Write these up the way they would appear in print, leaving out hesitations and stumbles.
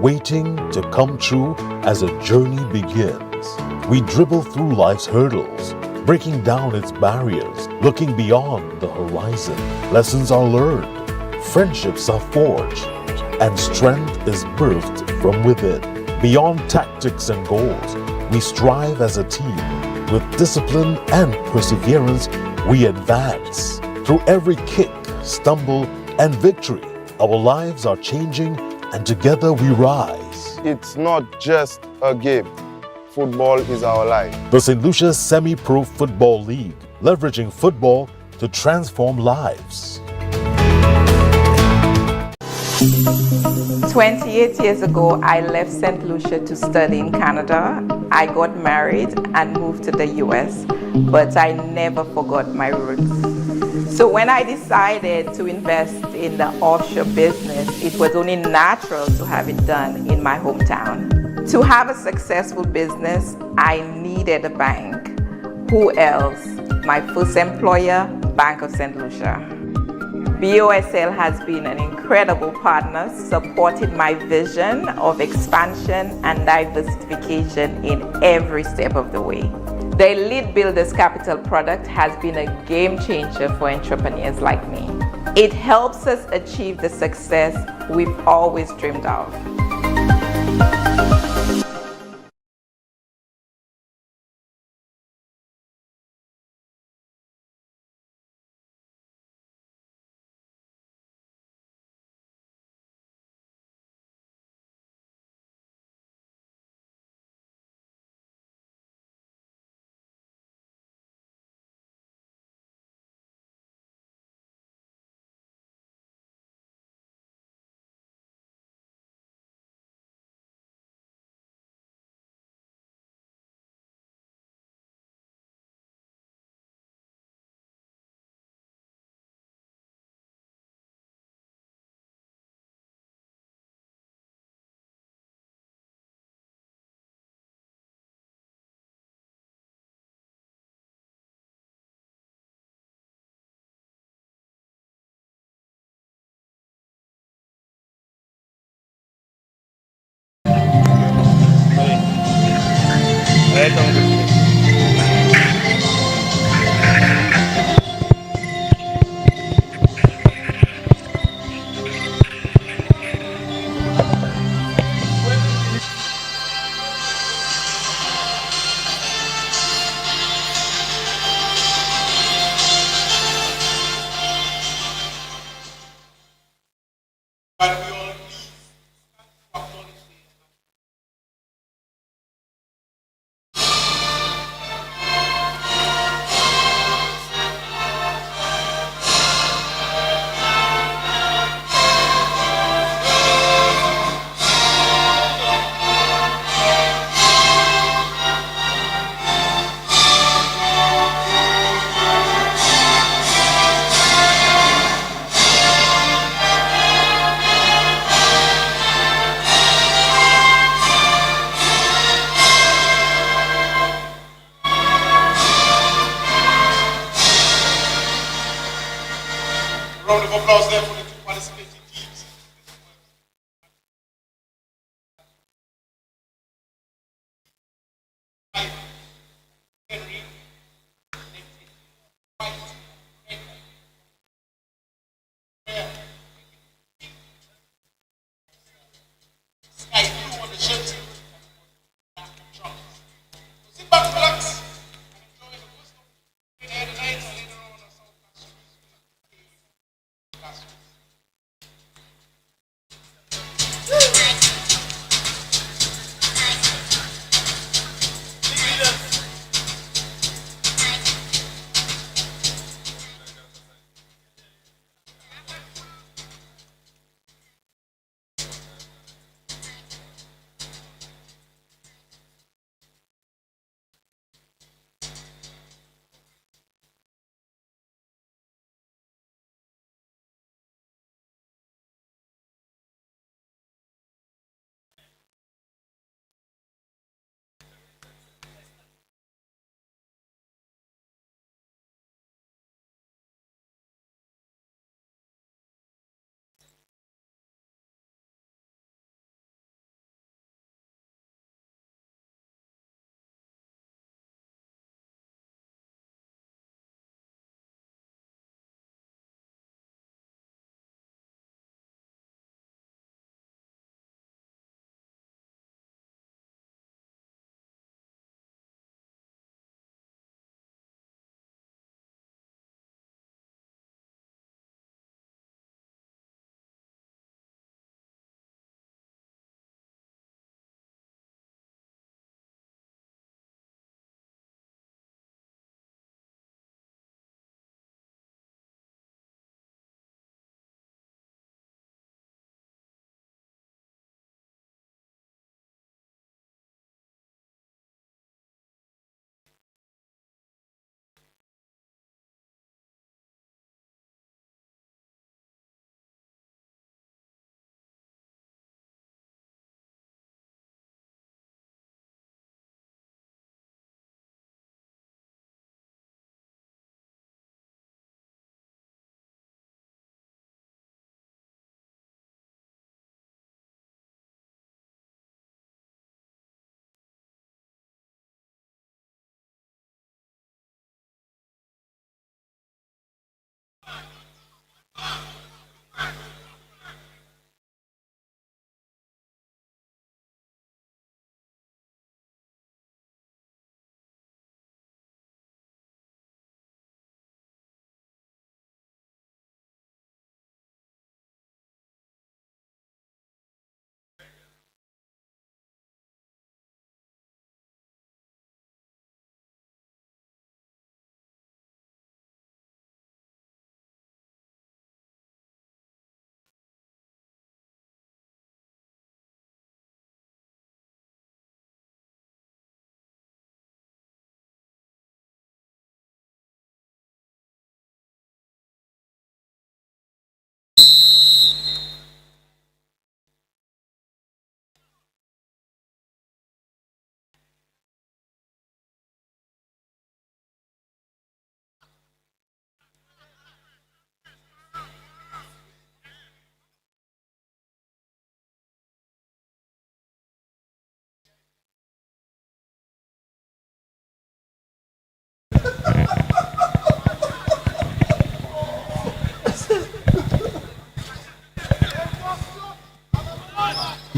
waiting to come true as a journey begins. We dribble through life's hurdles, breaking down its barriers, looking beyond the horizon. Lessons are learned, friendships are forged, and strength is birthed from within. Beyond tactics and goals, we strive as a team. With discipline and perseverance, we advance. Through every kick, stumble, and victory, our lives are changing, and together we rise. It's not just a game. Football is our life. The St. Lucia Semi-Pro Football League, leveraging football to transform lives. 28 years ago, I left St. Lucia to study in Canada. I got married and moved to the US, but I never forgot my roots. So when I decided to invest in the offshore business, it was only natural to have it done in my hometown. To have a successful business, I needed a bank. Who else? My first employer, Bank of St. Lucia. BOSL has been an incredible partner, supporting my vision of expansion and diversification in every step of the way. The Elite Builders Capital product has been a game changer for entrepreneurs like me. It helps us achieve the success we've always dreamed of. Round of applause there for the two participating teams. DENNERY, white, red, sky blue on the shirt, black trunks. So sit back, relax, and enjoy the wisdom. Later tonight or later on some classrooms.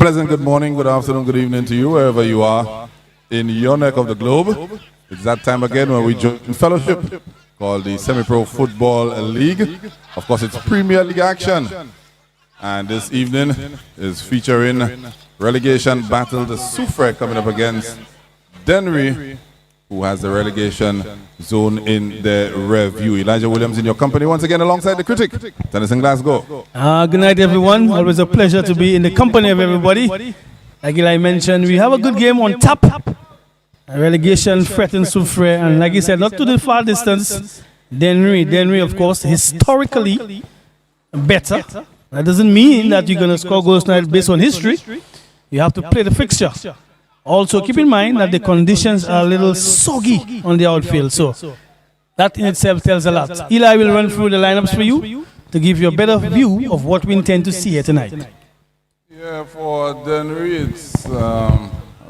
pleasant good morning, good afternoon, good evening to you, wherever you are in your neck of the globe. It's that time again when we join fellowship called the Semi-Pro Football League. Of course, it's Premier League action. And this evening is featuring relegation battle, the SOUFRIERE coming up against DENNERY, who has the relegation zone in the review. Elijah Williams in your company once again alongside the critic, Tennyson Glasgow. Good night, everyone. Always a pleasure to be in the company of everybody. Like Eli mentioned, we have a good game on tap. Relegation threatens SOUFRIERE, and like he said, not to the far distance. DENNERY, of course, historically better. That doesn't mean that you're going to score goals tonight based on history. You have to play the fixture. Also, keep in mind that the conditions are a little soggy on the outfield, so that in itself tells a lot. Eli will run through the lineups for you to give you a better view of what we intend to see here tonight. Yeah, for DENNERY, it's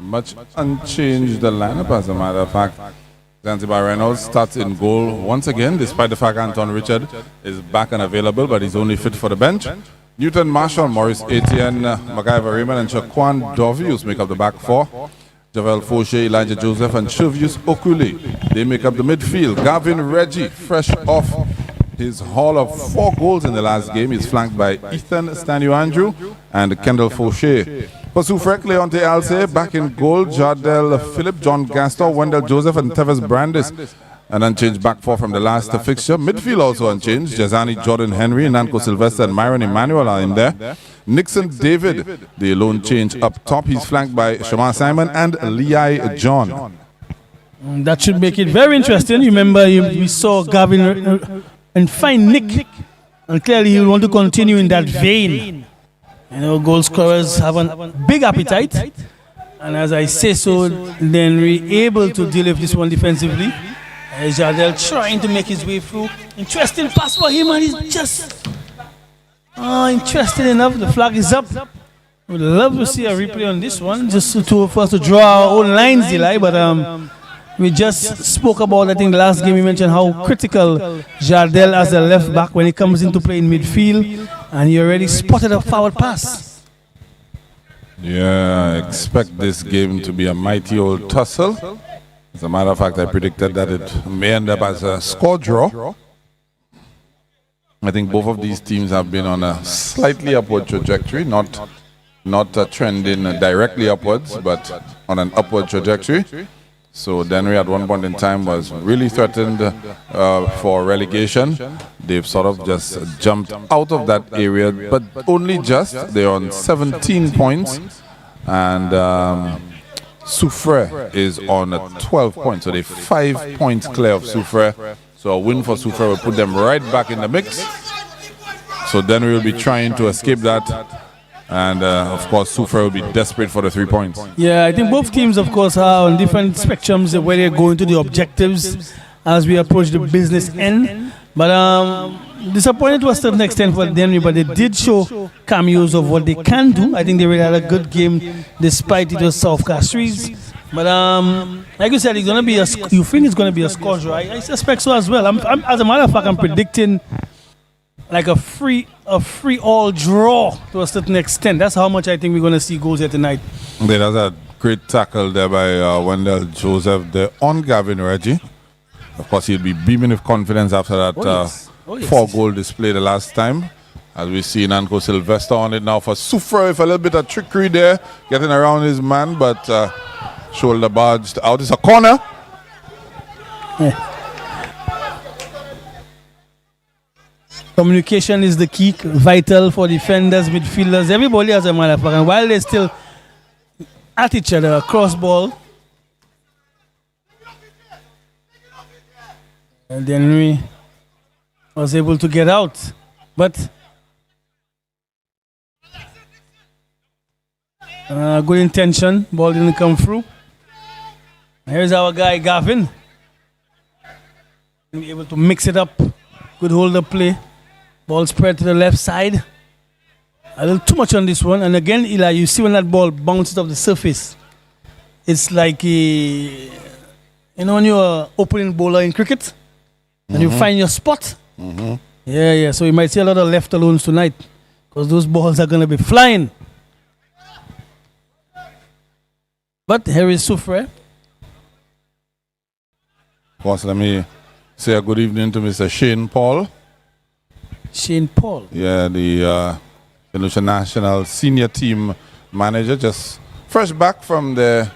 much unchanged the lineup. As a matter of fact, Zanzibar Reynolds starts in goal once again, despite the fact Anton Richard is back and available, but he's only fit for the bench. Newton Marshall, Maurice Etienne, MacGyver Raymond, and Shaquan Dovius make up the back four. Javel Fauché, Elijah Joseph, and Shuvius Okule, they make up the midfield. Gavin Reggie, fresh off his haul of 4 goals in the last game, is flanked by Ethan Stanu Andrew and Kendall Fauché. For SOUFRIERE, Leonte Alce, back in goal, Jardel Philip, John Gaston, Wendell Joseph, and Teves Brandis. An unchanged back four from the last fixture. Midfield also unchanged. Jazani Jordan Henry, Nanko Sylvester, and Myron Emmanuel are in there. Nixon David, the lone change up top. He's flanked by Shaman Simon and Leai John. That should make it very interesting. Remember, we saw Gavin and fine Nick, and clearly he'll want to continue in that vein. You know, goal scorers have a big appetite, and as I say so, then we're able to deal with this one defensively. Jardel trying to make his way through. Interesting pass for him, and he's just interesting enough. The flag is up. Would love to see a replay on this one, just for us to draw our own lines, Eli. But we just spoke about, I think, the last game we mentioned how critical Jardel as a left back when he comes into play in midfield, and he already spotted a forward pass. Yeah, I expect this game to be a mighty old tussle. As a matter of fact, I predicted that it may end up as a score draw. I think both of these teams have been on a slightly upward trajectory, not trending directly upwards, but on an upward trajectory. So DENNERY at one point in time was really threatened for relegation. They've sort of just jumped out of that area, but only just. They're on 17 points, and SOUFRIERE is on 12 points, so they're 5 points clear of SOUFRIERE. So a win for SOUFRIERE will put them right back in the mix. So DENNERY will be trying to escape that, and of course SOUFRIERE will be desperate for the 3 points. Yeah, I think both teams, of course, are on different spectrums where they're going to the objectives as we approach the business end. But disappointed to a certain extent for DENNERY, but they did show cameos of what they can do. I think they really had a good game despite it was South Castries. But like you said, it's gonna be you think it's gonna be a score draw? I suspect so as well. As a matter of fact, I'm predicting like a free all draw to a certain extent. That's how much I think we're gonna see goals here tonight. There's a great tackle there by Wendell Joseph there on Gavin Reggie. Of course, he'll be beaming with confidence after that 4-goal display the last time. As we see Nanko Sylvester on it now for SOUFRIERE with a little bit of trickery there, getting around his man, but shoulder barged out. It's a corner. Communication is the key, vital for defenders, midfielders, everybody as a matter of fact. And while they're still at each other, cross ball. And DENNERY was able to get out, but good intention, ball didn't come through. Here's our guy Gavin, be able to mix it up, good hold up play, ball spread to the left side. A little too much on this one, and again, Eli, you see when that ball bounces off the surface, it's like when you're an opening bowler in cricket. And you find your spot. Yeah. So you might see a lot of left alones tonight because those balls are going to be flying. But here is SOUFRIERE. Of course, let me say a good evening to Mr. Shane Paul. Shane Paul. Yeah, the Lucia National Senior Team Manager, just fresh back from the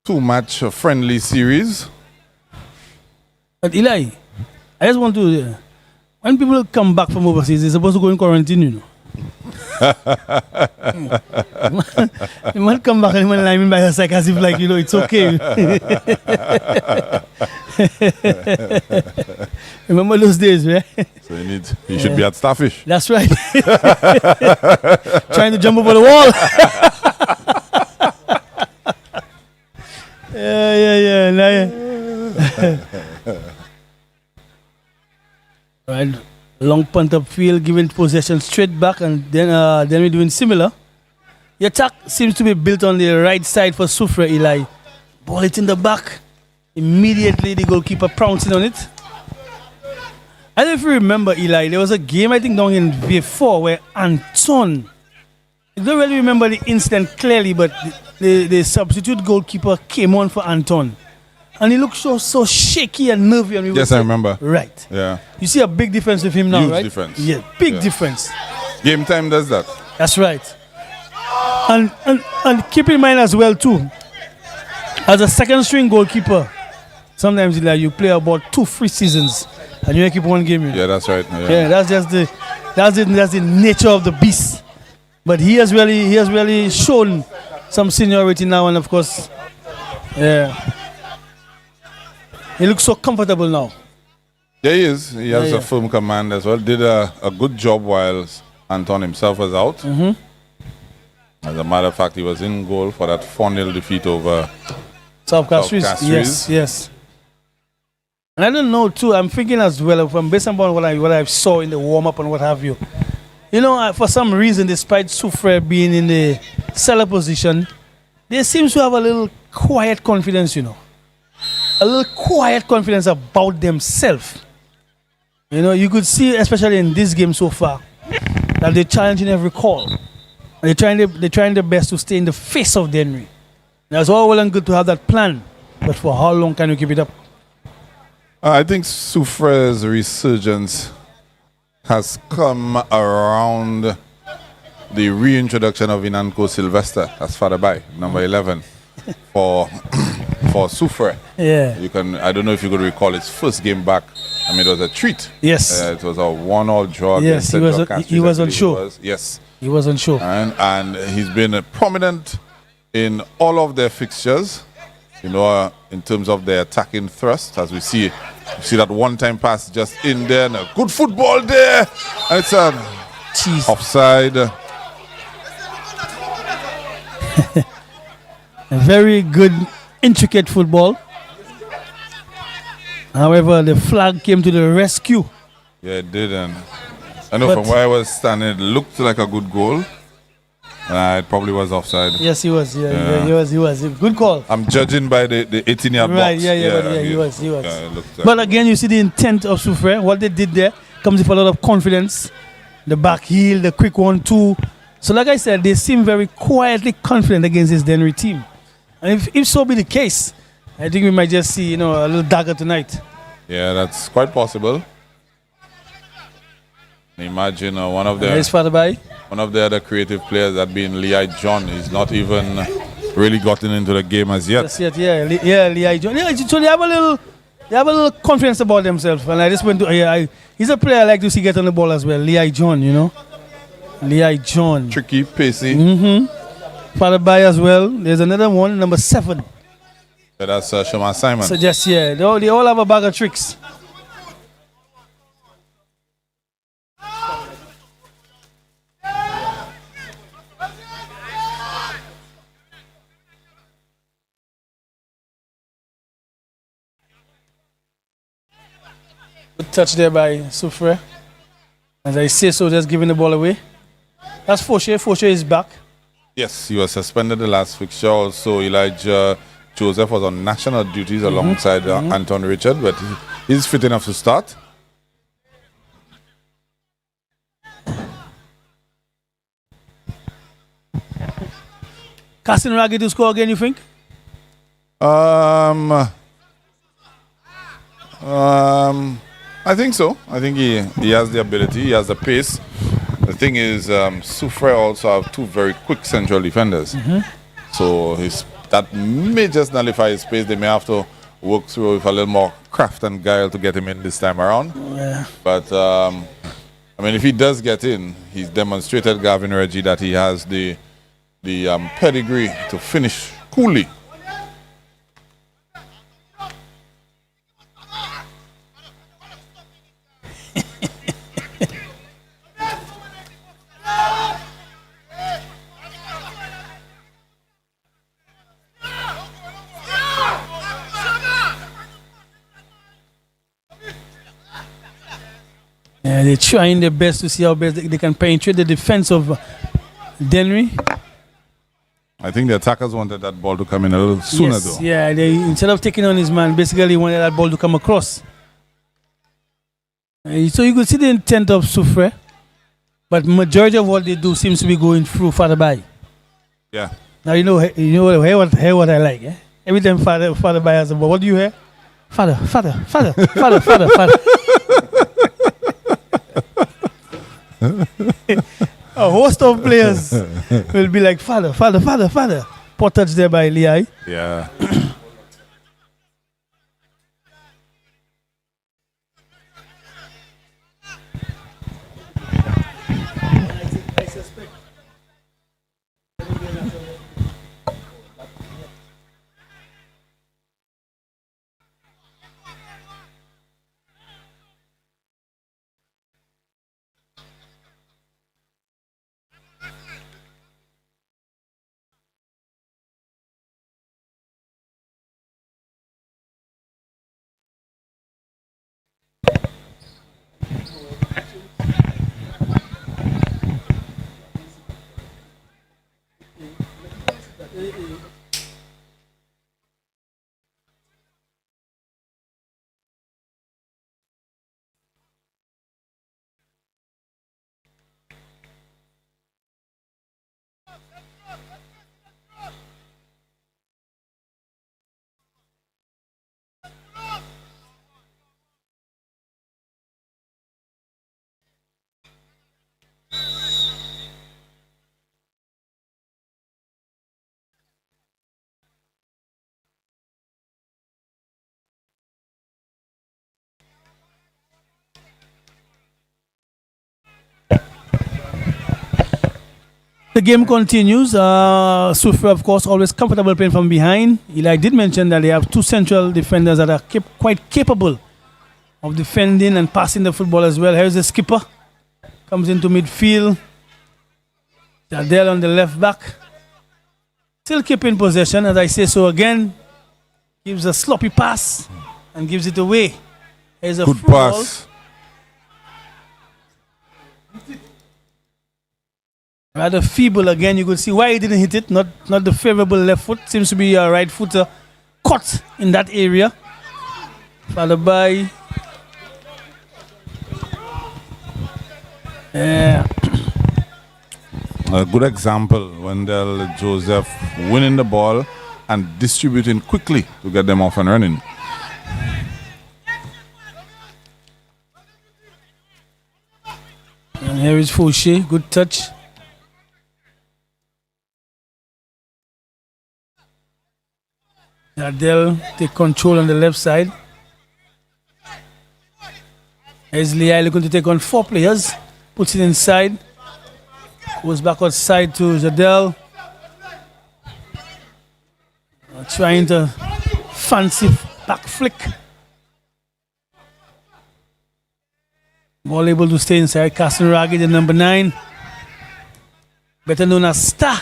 2-match friendly series. But Eli, I just want to, when people come back from overseas, they're supposed to go in quarantine, you know. You might come back and lie by your side as if like, you know, it's okay. Remember those days, right? So you should be at Starfish. That's right. Trying to jump over the wall. yeah. Right. Long punt up field, giving possession straight back, and then we're doing similar. The attack seems to be built on the right side for SOUFRIERE, Eli. Ball it in the back. Immediately the goalkeeper pouncing on it. I don't know if you remember, Eli, there was a game I think down in V4 where Anton, I don't really remember the incident clearly, but the substitute goalkeeper came on for Anton. And he looked so shaky and nervy. And Yes, I remember. Right. Yeah. You see a big difference with him now, Huge right? difference. Yeah, big difference. Game time does that. That's right. And keep in mind as well too, as a second string goalkeeper, sometimes like you play about 2-3 seasons and you keep one game. You know? Yeah, that's right. Yeah, that's the nature of the beast. But he has really shown some seniority now, and of course, yeah, he looks so comfortable now. Yeah, he is. He has a firm command as well. Did a good job while Anton himself was out. As a matter of fact, he was in goal for that 4-0 defeat over South Castries. Yes. And I don't know too. I'm thinking as well, from based on what I saw in the warm up and what have you. You know, for some reason, despite SOUFRIERE being in the cellar position, they seem to have a little quiet confidence. You know, a little quiet confidence about themselves. You know, you could see, especially in this game so far, that they're challenging every call. They're trying their best to stay in the face of DENNERY. Now, it's all well and good to have that plan, but for how long can you keep it up? I think SOUFRIERE's resurgence has come around the reintroduction of Inanko Sylvester as father by number 11 for SOUFRIERE. Yeah. I don't know if you could recall his first game back. I mean, it was a treat. Yes. It was a 1-1 draw. Yes, he was unsure. Yes. He was unsure. And he's been prominent in all of their fixtures, you know, in terms of their attacking thrust, as we see that one-time pass just in there, and a good football there, and it's an offside. A very good, intricate football. However, the flag came to the rescue. Yeah, it did, and I know from where I was standing, it looked like a good goal. It probably was offside. Yes, he was. Yeah, he was. Good call. I'm judging by the 18-yard box. Right, he was. Looked, but again, you see the intent of SOUFRIERE. What they did there comes with a lot of confidence. The back heel, the quick 1-2. So like I said, they seem very quietly confident against this DENNERY team. And if so be the case, I think we might just see, you know, a little dagger tonight. Yeah, that's quite possible. Imagine one of the other creative players, that being Leah John, is not even really gotten into the game as yet. Leah John. Yeah, so they have a little confidence about themselves. And I just went to he's a player I like to see get on the ball as well. Leah John, you know, Leah John. Tricky, pacey. Followed by as well. There's another one, number 7. Yeah, that's Shema Simon. So just they all have a bag of tricks. Good touch there by SOUFRIERE. As I say so, just giving the ball away. That's Fauché. Fauché is back. Yes, he was suspended the last fixture. Also, Elijah Joseph was on national duties alongside Anton Richard, but he's fit enough to start. Cassinragi to score again, you think? I think so. I think he has the ability, he has the pace. The thing is, SOUFRIERE also have two very quick central defenders. So that may just nullify his pace. They may have to work through with a little more craft and guile to get him in this time around. Yeah. But, I mean, if he does get in, he's demonstrated, Gavin Reggie, that he has the pedigree to finish coolly. Yeah, they're trying their best to see how best they can penetrate the defense of Dennery. I think the attackers wanted that ball to come in a little sooner, though. Yeah, instead of taking on his man, basically wanted that ball to come across. So you could see the intent of SOUFRIERE, but majority of what they do seems to be going through Father Bai. Yeah. Now hear what I like. Eh? Every time Father Bai has a ball, what do you hear? Father. A host of players will be like, Father. Poor touch there by Liai. Yeah. The game continues. SOUFRIERE, of course, always comfortable playing from behind. Eli did mention that they have two central defenders that are quite capable of defending and passing the football as well. Here's the skipper. Comes into midfield. Jardel on the left back. Still keeping possession, as I say so again. Gives a sloppy pass and gives it away. Here's a Good through ball. pass. Rather feeble again. You could see why he didn't hit it. Not the favorable left foot. Seems to be a right footer caught in that area. Followed by A good example, Wendell Joseph winning the ball and distributing quickly to get them off and running. And here is Fouché. Good touch. Jardel take control on the left side. Here's Liai looking to take on four players. Puts it inside. Goes back outside to Jardel. Trying to fancy back flick. Ball able to stay inside. Cassinragi, the number 9. Better known as Star.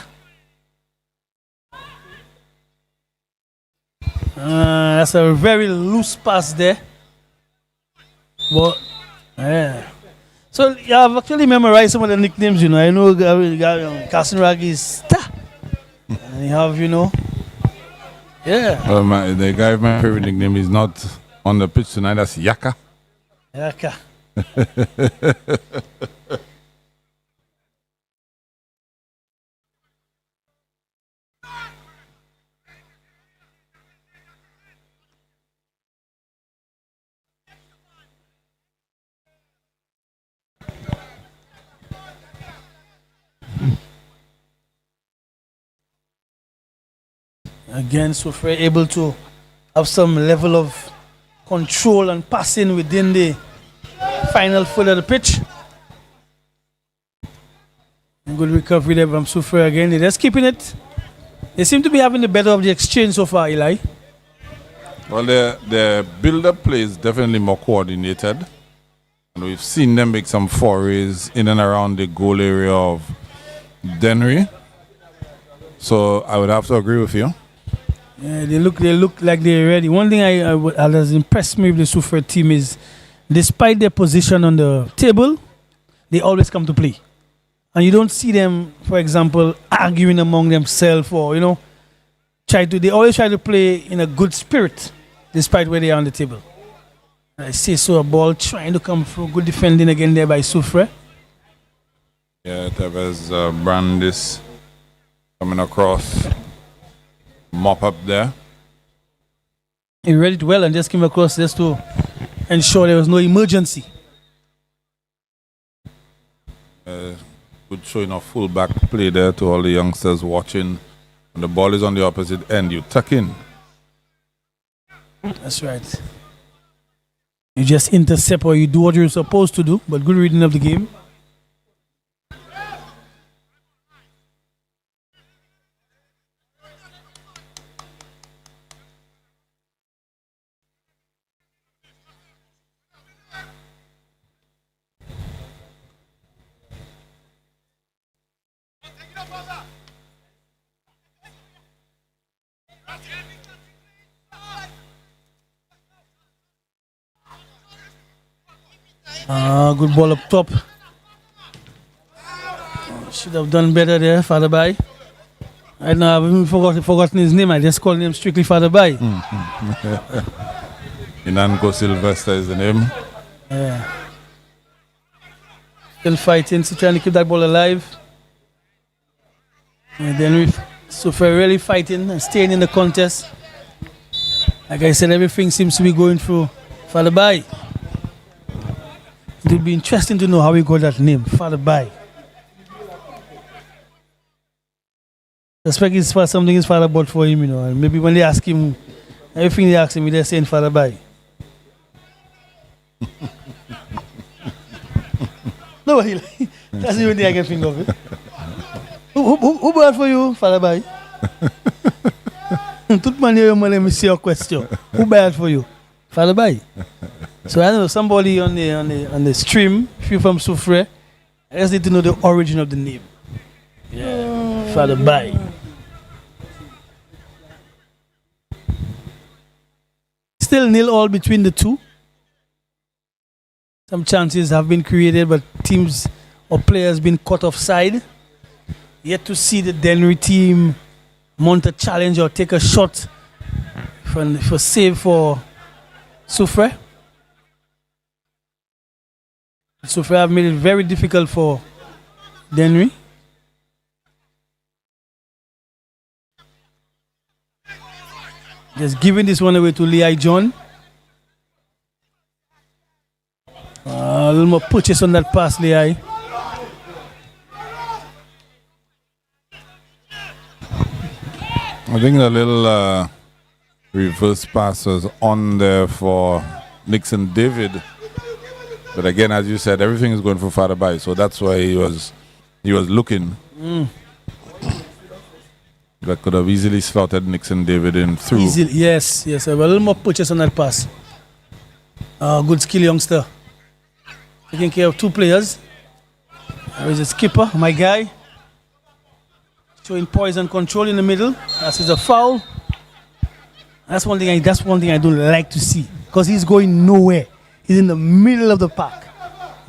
That's a very loose pass there. But, yeah. So, yeah, I've actually memorized some of the nicknames, you know. I know Cassinragi is Star. And you have, you know, yeah. The guy with my favorite nickname is not on the pitch tonight. That's Yaka. Yaka. Again, SOUFRIERE able to have some level of control and passing within the final third of the pitch. And good recovery there from SOUFRIERE again. They're just keeping it. They seem to be having the better of the exchange so far, Eli. Well, the build-up play is definitely more coordinated. And we've seen them make some forays in and around the goal area of DENNERY. So I would have to agree with you. Yeah, they look like they're ready. One thing that has impressed me with the SOUFRIERE team is, despite their position on the table, they always come to play. And you don't see them, for example, arguing among themselves or, they always try to play in a good spirit, despite where they are on the table. I see a ball trying to come through, good defending again there by SOUFRIERE. Yeah, there was Brandis coming across, mop up there. He read it well and just came across just to ensure there was no emergency. Good showing of full-back play there to all the youngsters watching. When the ball is on the opposite end, you tuck in. That's right. You just intercept or you do what you're supposed to do, but good reading of the game. Good ball up top. Should have done better there, Father Bai. I know I've even forgotten his name. I just called him strictly Father Bai. Inanko Sylvester is the name. Yeah. Still fighting, still trying to keep that ball alive. And then SOUFRIERE really fighting and staying in the contest. Like I said, everything seems to be going through Father Bai. It would be interesting to know how he got that name, Father Bai. I suspect it's for something his father bought for him, and maybe when they ask him, everything they ask him, they're saying Father Bai. No, that's the only thing I can think of it. Who bought for you, Father Bai? Let me see your question. Who bought for you? Father Bai. So I don't know, somebody on the stream, if you're from SOUFRIERE, I just need to know the origin of the name. Yeah, Father Bai. Still 0-0 between the two. Some chances have been created, but teams or players been caught offside. Yet to see the DENNERY team mount a challenge or take a shot for save for SOUFRIERE. SOUFRIERE have made it very difficult for DENNERY. Just giving this one away to Lei John. A little more purchase on that pass, Lei. I think the little reverse pass was on there for Nixon David. But again, as you said, everything is going for Father Bai, so that's why he was looking. That could have easily slotted Nixon David in through. Easily, yes. A little more purchase on that pass. Good skill youngster. Taking care of two players. There is a skipper, my guy. Showing poise and control in the middle. That is a foul. That's one thing I don't like to see, because he's going nowhere. He's in the middle of the park.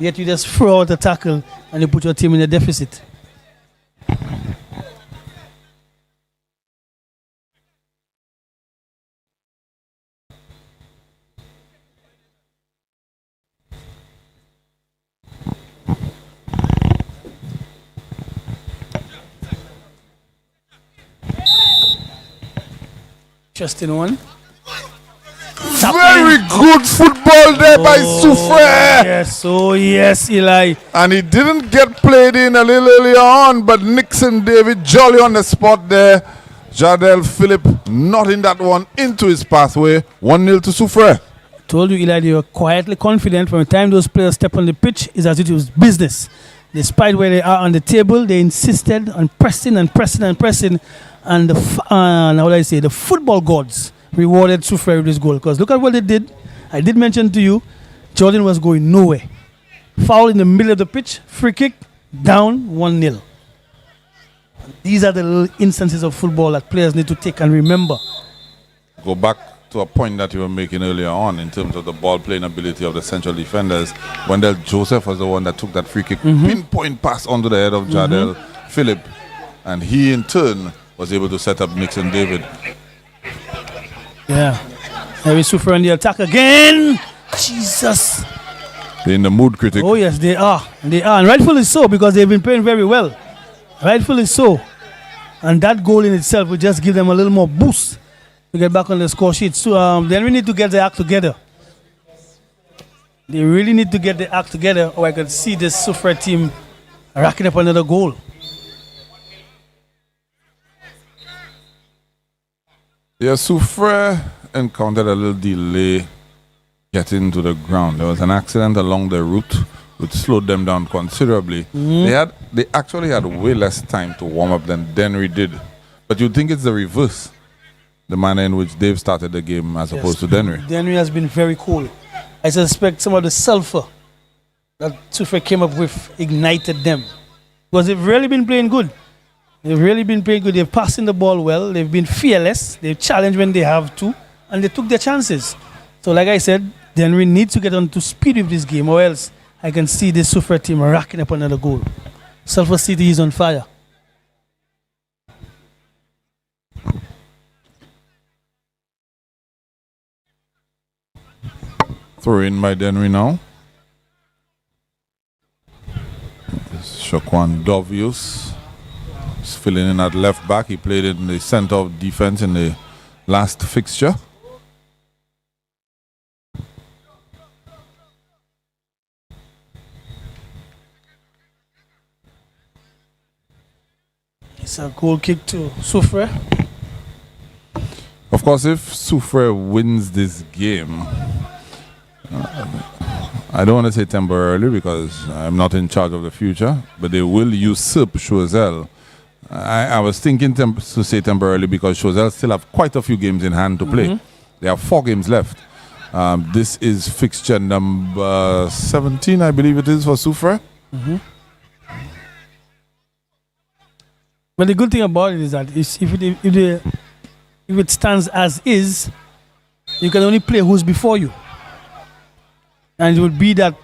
Yet you just throw out a tackle and you put your team in a deficit. Interesting one. Very good football there by SOUFRIERE. Yes, Eli. And he didn't get played in a little earlier on, but Nixon David jolly on the spot there. Jardel Philip not in that one into his pathway. 1-0 to SOUFRIERE. Told you, Eli, they were quietly confident. From the time those players step on the pitch, is as if it was business. Despite where they are on the table, they insisted on pressing and pressing and pressing. And the football gods rewarded SOUFRIERE with this goal. Because look at what they did. I did mention to you, Jordan was going nowhere. Foul in the middle of the pitch, free kick, down 1-0. These are the little instances of football that players need to take and remember. Go back to a point that you were making earlier on in terms of the ball playing ability of the central defenders. Wendell Joseph was the one that took that free kick, pinpoint pass onto the head of Jardel Philip, and he in turn was able to set up Nixon David. Yeah. There is SOUFRIERE on the attack again. Jesus. They're in the mood, critic. Oh yes, they are. They are, and rightfully so, because they've been playing very well. Rightfully so. And that goal in itself will just give them a little more boost to get back on the score sheet. So then we need to get the act together. They really need to get the act together, or I could see this SOUFRIERE team racking up another goal. Yeah, SOUFRIERE encountered a little delay getting to the ground. There was an accident along the route which slowed them down considerably. They actually had way less time to warm up than Dennery did. But you'd think it's the reverse, the manner in which they've started the game as opposed to Dennery. Dennery has been very cool. I suspect some of the sulfur that SOUFRIERE came up with ignited them. Because they've really been playing good. They've really been playing good. They've passing the ball well. They've been fearless. They've challenged when they have to. And they took their chances. So like I said, Dennery needs to get on to speed with this game, or else I can see this SOUFRIERE team racking up another goal. Sulphur City is on fire. Throw in by Dennery now. Shaquan Dovius is filling in at left back. He played in the center of defense in the last fixture. It's a goal kick to SOUFRIERE. Of course, if SOUFRIERE wins this game, I don't want to say temporarily because I'm not in charge of the future, but they will usurp Choiseul. I was thinking to say temporarily because Choiseul still have quite a few games in hand to play. They have 4 games left. This is fixture number 17, I believe it is, for SOUFRIERE. But the good thing about it is that if it stands as is, you can only play who's before you. And it would be that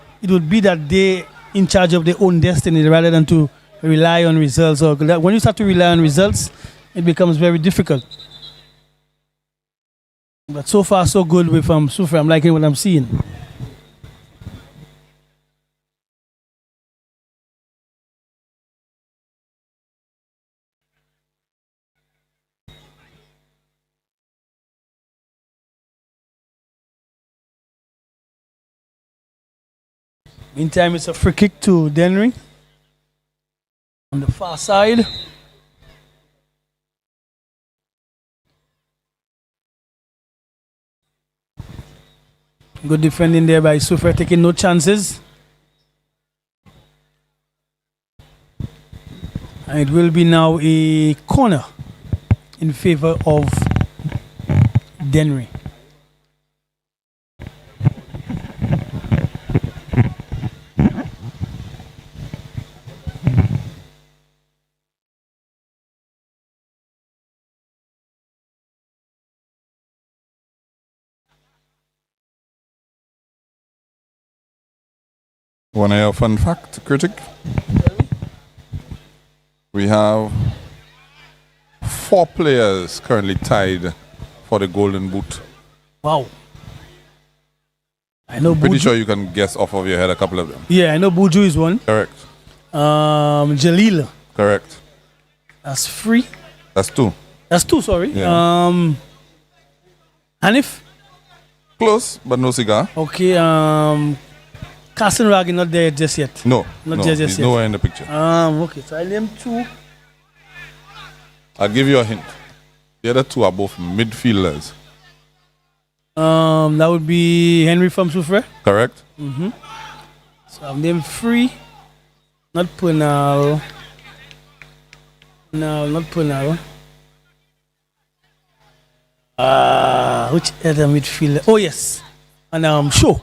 they in charge of their own destiny rather than to rely on results. Or when you start to rely on results, it becomes very difficult. But so far so good with SOUFRIERE. I'm liking what I'm seeing. Meantime, it's a free kick to Dennery on the far side. Good defending there by SOUFRIERE, taking no chances. And it will be now a corner in favor of Dennery. One air fun fact, critic. We have 4 players currently tied for the Golden Boot. Wow. I know Pretty Buju. sure you can guess off of your head a couple of them. Yeah, I know Buju is one. Correct. Jalil. Correct. That's 3. That's 2. That's 2, sorry. Yeah. Hanif. Close, but no cigar. Okay. Carson Raggi not there just yet. No, Not no, just he's yet. nowhere in the picture. Okay, so I named 2. I'll give you a hint. The other two are both midfielders. That would be Henry from SOUFRIERE. Correct? So I've named 3. Not Punal. No, not Punal. Which other midfielder? Oh, yes. And Shaw.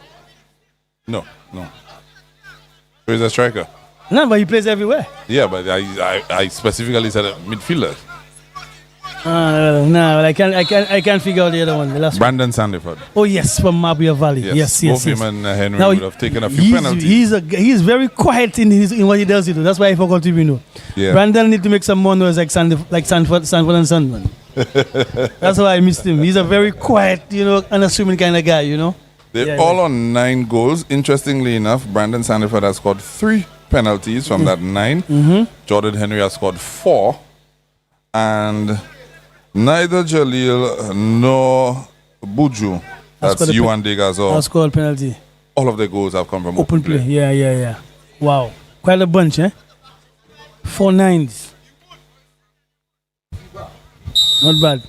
No. He's a striker. No, but he plays everywhere. Yeah, but I specifically said a midfielder. No, I can't figure out the other one. The last one. Brandon Sandiford. Oh yes, from Mabia Valley. Yes. Both him and Henry Now, would have taken a few penalties. He's very quiet in what he does. That's why I forgot to know. Yeah. Brandon need to make some more noise like Sanford and Sandman. That's why I missed him. He's a very quiet, unassuming kind of guy. They're all on 9 goals. Interestingly enough, Brandon Sandiford has scored 3 penalties from that 9. Jordan Henry has scored 4. And neither Jalil nor Buju, that's you and Degazo, has scored penalty. all of their goals have come from Open play. Yeah. Wow. Quite a bunch, eh? 4 9s. Not bad.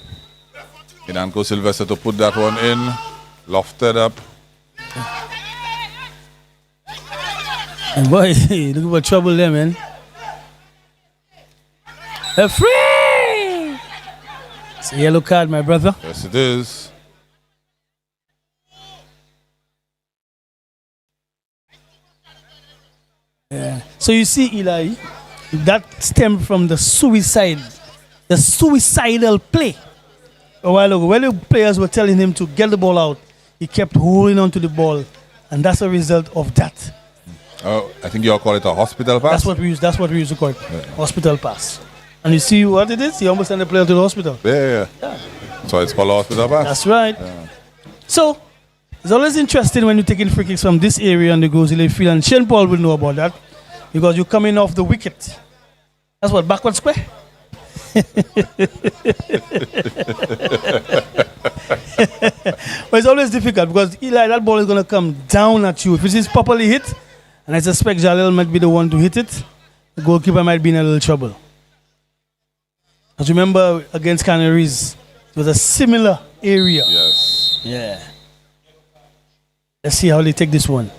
Inanko Sylvester to put that one in. Lofted up. And boy, looking for trouble there, man. A free! It's a yellow card, my brother. Yes, it is. Yeah. So you see, Eli, that stemmed from the suicidal play a while ago. When the players were telling him to get the ball out, he kept holding on to the ball, and that's a result of that. Oh, I think you all call it a hospital pass. That's what we use to call it. Hospital pass. And you see what it is? He almost sent the player to the hospital. Yeah. So it's called a hospital pass. That's right. Yeah. So it's always interesting when you're taking free kicks from this area and the Gozile field, and Shane Paul will know about that because you're coming off the wicket. That's what, backward square? But it's always difficult because Eli, that ball is going to come down at you. If it is properly hit, and I suspect Jalil might be the one to hit it, the goalkeeper might be in a little trouble. Because remember, against Canaries, it was a similar area. Yes. Yeah. Let's see how they take this one.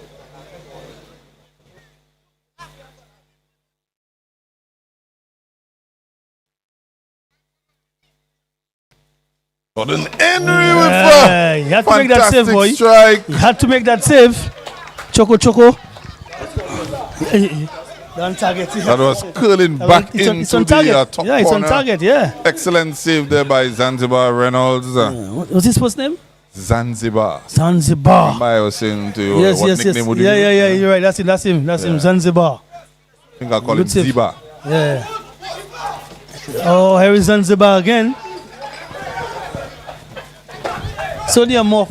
Jordan Henry with You had to make that save, boy. Strike. You had to make that save. Choco. On target. That was curling back it's into on the target. top Yeah, it's on corner. target, yeah. Excellent save there by Zanzibar Reynolds. What was his first name? Zanzibar. Zanzibar. I was saying to you, Yes. nickname would you use? Yeah, you're right. That's him. Zanzibar. I think I call Good him save. Ziba. Yeah. Oh, here is Zanzibar again. So they are more.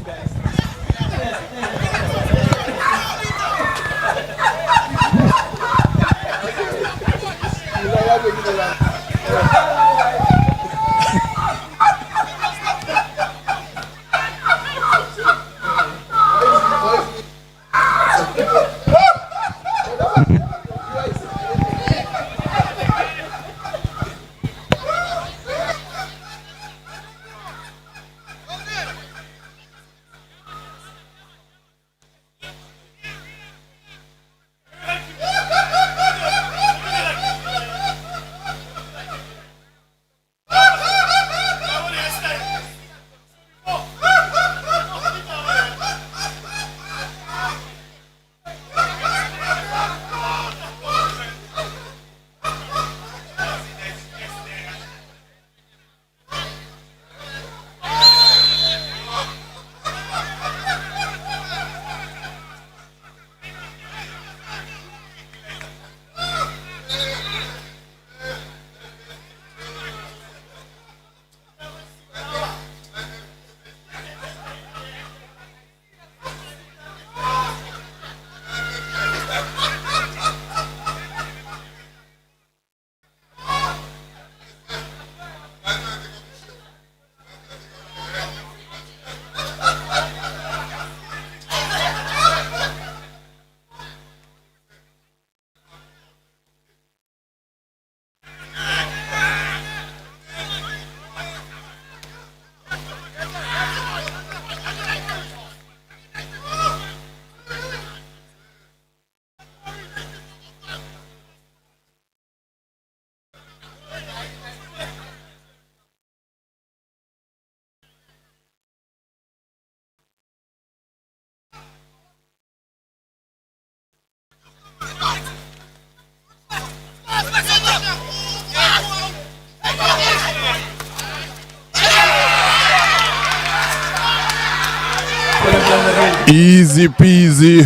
Easy peasy.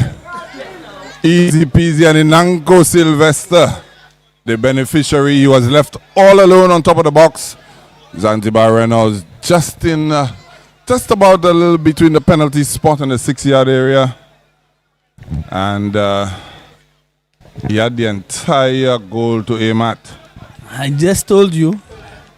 Easy peasy. And Inanko Sylvester, the beneficiary, he was left all alone on top of the box. Zanzibar Reynolds just about a little between the penalty spot and the 6-yard area. And he had the entire goal to aim at. I just told you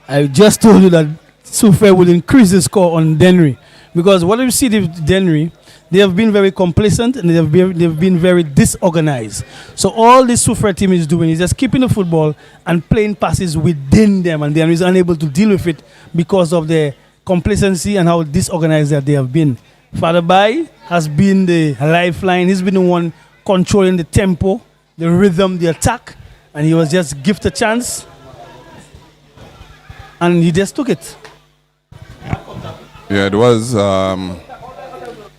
that SOUFRIERE will increase the score on Dennery. Because what we see with Dennery, they have been very complacent and they've been very disorganized. So all this SOUFRIERE team is doing is just keeping the football and playing passes within them, and Dennery is unable to deal with it because of their complacency and how disorganized that they have been. Father Bai has been the lifeline. He's been the one controlling the tempo, the rhythm, the attack, and he was just given a chance, and he just took it. Yeah, it was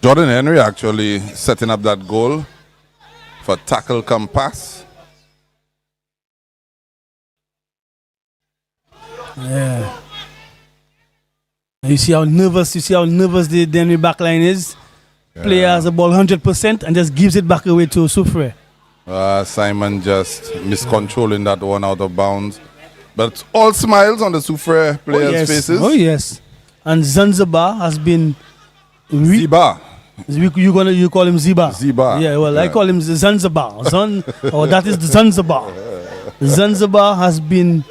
Jordan Henry actually setting up that goal for tackle come pass. Yeah. You see how nervous the Dennery backline is. Yeah. Player has the ball 100% and just gives it back away to SOUFRIERE. Simon just miscontrolling that one out of bounds. But all smiles on the SOUFRIERE players' faces. Oh yes. And Zanzibar has been Ziba. You call him Ziba. Ziba. Yeah, well, yeah. I call him Zanzibar. That is the Zanzibar. Zanzibar has been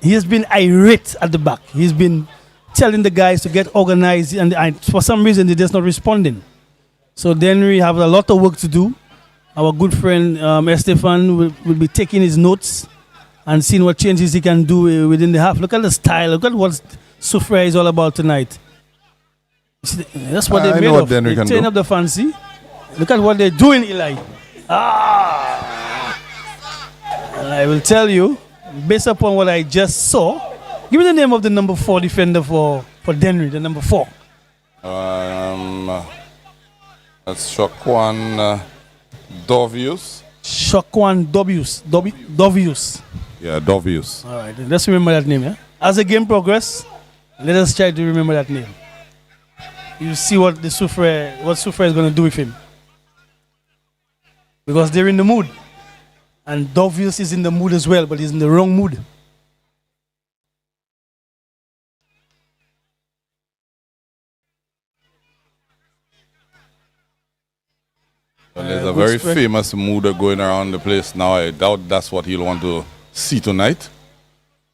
irate at the back. He's been telling the guys to get organized, and for some reason they're just not responding. So then we have a lot of work to do. Our good friend Estefan will be taking his notes and seeing what changes he can do within the half. Look at the style. Look at what SOUFRIERE is all about tonight. That's what they made of. They turn up the fancy. Look at what they're doing, Eli. And I will tell you, based upon what I just saw, give me the name of the number 4 defender for Dennery, the number 4. That's Shokwan Dovius. Shokwan Dovius. Yeah, Dovius. All right, let's remember that name. Yeah? As the game progresses, let us try to remember that name. You see what SOUFRIERE is going to do with him. Because they're in the mood. And Dovius is in the mood as well, but he's in the wrong mood. Well, there's a very famous mood going around the place now. I doubt that's what he'll want to see tonight.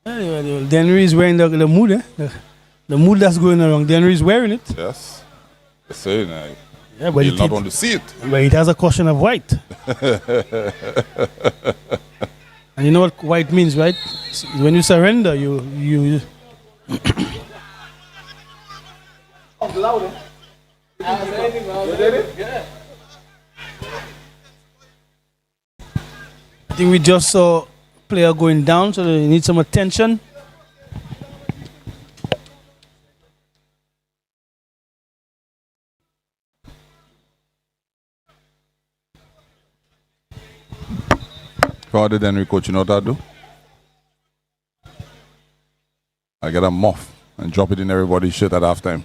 Dennery is wearing the mood, eh? The mood that's going around, Dennery is wearing it. Yes. The saying, yeah, but he'll not want to see it. But it has a caution of white. And you know what white means, right? When you surrender, you loud, eh? I think we just saw player going down, so they need some attention. How did Dennery coach, you know what I do? I get a muff and drop it in everybody's shit at halftime.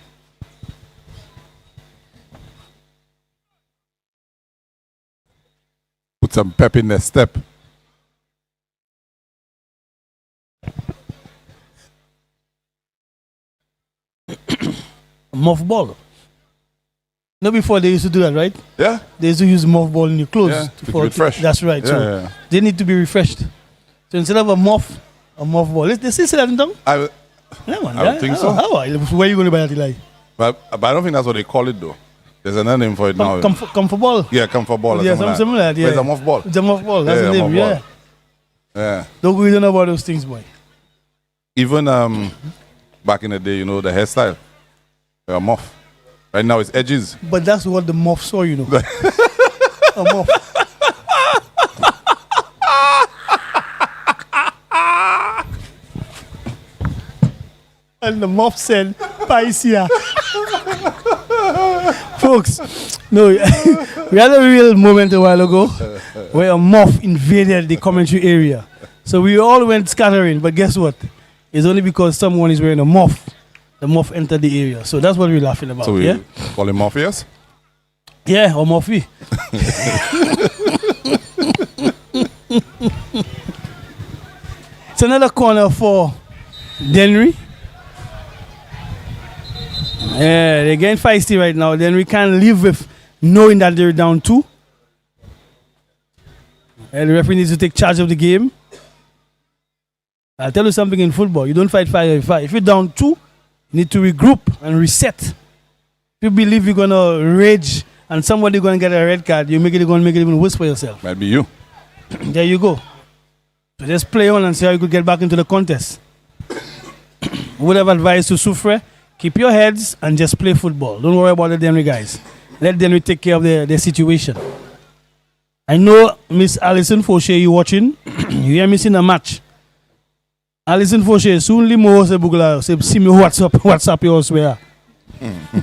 Put some pep in their step. Muff ball. No, before they used to do that, right? Yeah. They used to use muff ball in your clothes. Yeah, to keep it fresh. That's right. Yeah, so they need to be refreshed. So instead of a muff ball. They still say that in town? I would think so. Where are you going to buy that, Eli? But I don't think that's what they call it, though. There's another name for it now. Comfort ball? Yeah, comfort ball. Yeah, something similar. Yeah. It's a muff ball. It's a muff ball. That's the name, yeah. Yeah. We don't know about those things, boy. Even back in the day, you know, the hairstyle. A muff. Right now it's edges. But that's what the muff saw, you know. A muff. And the muff said, Paisia. Folks, no, we had a real moment a while ago where a muff invaded the commentary area. So we all went scattering, but guess what? It's only because someone is wearing a muff. The muff entered the area. So that's what we're laughing about. So we call him muff, yes? Yeah, or Murphy. It's another corner for Dennery. Yeah, they're getting feisty right now. Dennery can't live with knowing that they're down 2. And the referee needs to take charge of the game. I'll tell you something in football. You don't fight 5-5. If you're down 2, you need to regroup and reset. If you believe you're going to rage and somebody going to get a red card, you're going to make it even worse for yourself. Might be you. There you go. So just play on and see how you could get back into the contest. Would have advised to SOUFRIERE, keep your heads and just play football. Don't worry about the Dennery guys. Let Dennery take care of their situation. I know Miss Alison Fauché, you watching. You hear me in a match. Alison Fauché, soon limo se bugla, se see me WhatsApp you swear.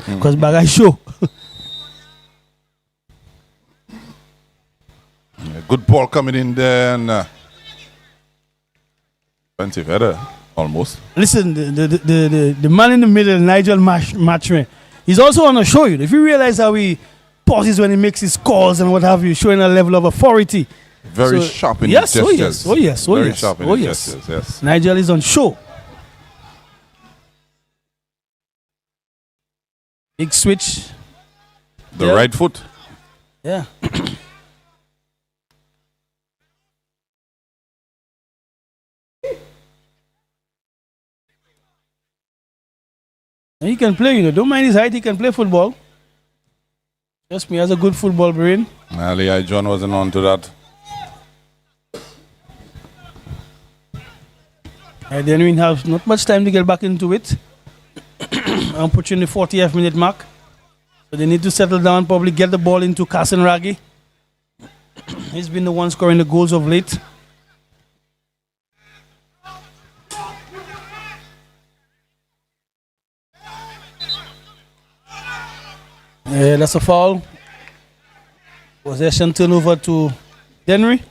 Because bagay show. Good ball coming in there and 20 better, almost. Listen, the man in the middle, Nigel Matchman, he's also on a show. If you realize how he pauses when he makes his calls and what have you, showing a level of authority. Very sharp in his gestures. Oh yes. Very sharp in his gestures, yes. Nigel is on show. Big switch. The right foot. Yeah. He can play, don't mind his height, he can play football. Trust me, he has a good football brain. Ali John wasn't on to that. And then we have not much time to get back into it. I'm pushing the 40th minute mark. So they need to settle down, probably get the ball into Carson Raggi. He's been the one scoring the goals of late. That's a foul. Possession turnover to Dennery.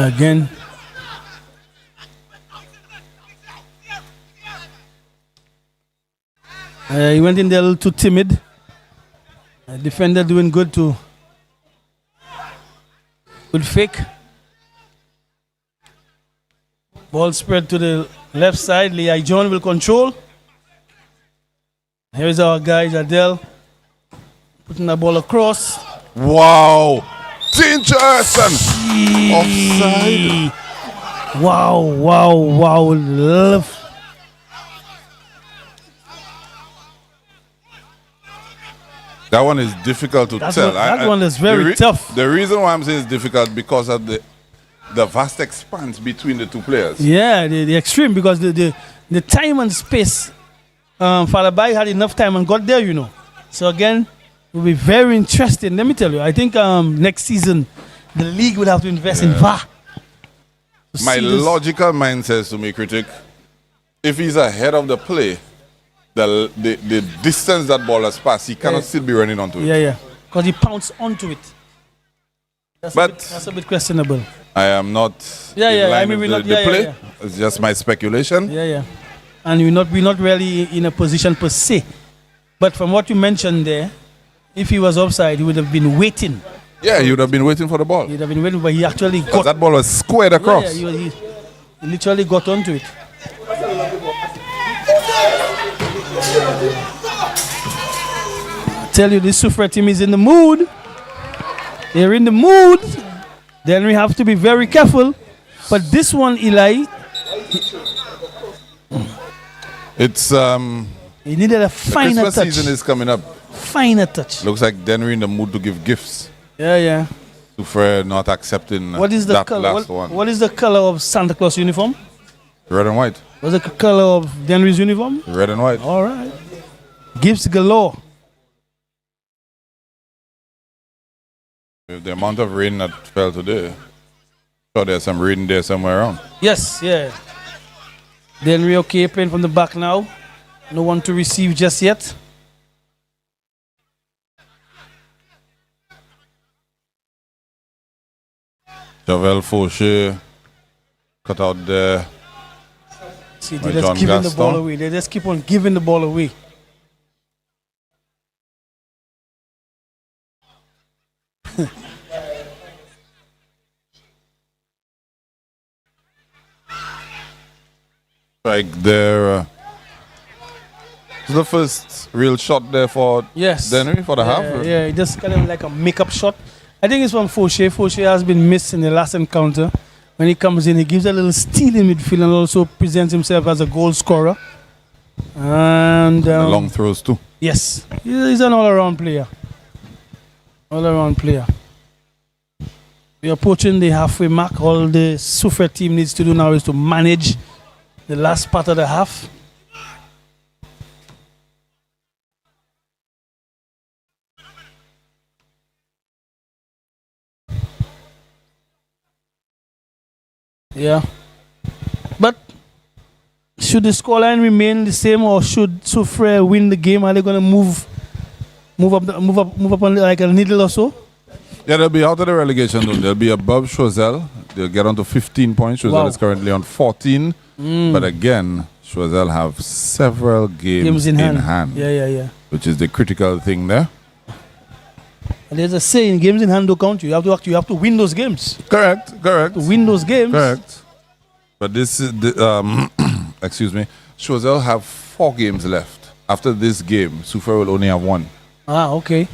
Again. He went in there a little too timid. Defender doing good too. Good fake. Ball spread to the left side. Leah John will control. Here's our guy, Jadel. Putting the ball across. Wow! Dangerous and offside. Wow. Love. That one is difficult to tell. That one is very tough. The reason why I'm saying it's difficult because of the vast expanse between the two players. Yeah, the extreme, because the time and space. Father Bai had enough time and got there, So again, it will be very interesting. Let me tell you, I think next season the league would have to invest in VAR. My logical mind says to me, critic, if he's ahead of the play, the distance that ball has passed, he cannot still be running onto it. Yeah. Because he pounced onto it. That's a bit questionable. I am not in line with the play. It's just my speculation. Yeah. And we're not really in a position per se. But from what you mentioned there, if he was offside, he would have been waiting. Yeah, he would have been waiting for the ball. He'd have been waiting, but he actually got... That ball was squared across. Yeah, he literally got onto it. I tell you, this SOUFRIERE team is in the mood. They're in the mood. Then we have to be very careful. But this one, Eli... It's... He needed a finer touch. The Christmas season is coming up. Finer touch. Looks like Dennery in the mood to give gifts. Yeah. SOUFRIERE not accepting What is the that color? last one. What is the color of Santa Claus uniform? Red and white. What's the color of Dennery's uniform? Red and white. All right. Gifts galore. With the amount of rain that fell today, so there's some rain there somewhere around. Yes, yeah. Dennery okay, playing from the back now. No one to receive just yet. Javel Fauché cut out there. See, By they're just John giving the Gaston. ball away. They just keep on giving the ball away. Strike there. It's the first real shot there for Yes. Dennery for the half. Yeah, it just kind of like a makeup shot. I think it's from Fauché. Fauché has been missed in the last encounter. When he comes in, he gives a little steal in midfield and also presents himself as a goal scorer. And The long throws too. yes, he's an all-around player. All-around player. We're approaching the halfway mark. All the SOUFRIERE team needs to do now is to manage the last part of the half. Yeah. But should the scoreline remain the same, or should SOUFRIERE win the game? Are they going to move up on like a needle or so? Yeah, they'll be out of the relegation zone. They'll be above Choiseul. They'll get on to 15 points. Choiseul Wow. is currently on 14. But again, Choiseul have several games in hand, Yeah. which is the critical thing there. And there's a saying: games in hand don't count. You have to win those games. Correct. To win those games. Correct. But this is the excuse me. Choiseul have 4 games left. After this game, SOUFRIERE will only have 1. Ah, okay.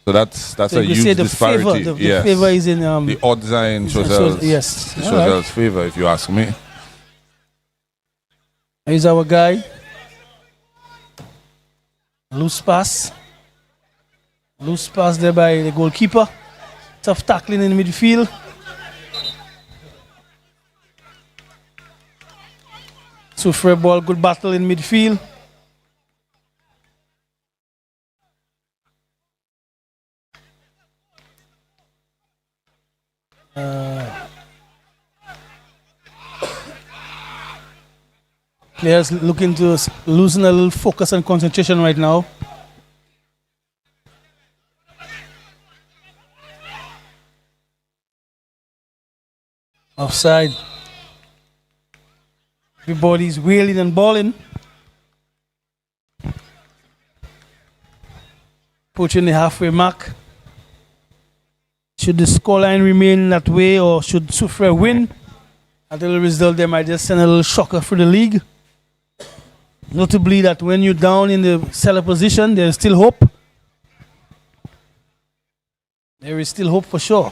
So that's So a you huge say the disparity. favor, the Yes. favor is in The odds are in Choiseul's, yes. Choiseul's favor, if you ask me. Here's our guy. Loose pass. Loose pass there by the goalkeeper. Tough tackling in midfield. SOUFRIERE ball, good battle in midfield. Players looking to losing a little focus and concentration right now. Offside. Everybody's wheeling and balling. Pushing the halfway mark. Should the scoreline remain that way, or should SOUFRIERE win? At the result, they might just send a little shocker through the league. Notably that when you're down in the cellar position, there's still hope. There is still hope for sure.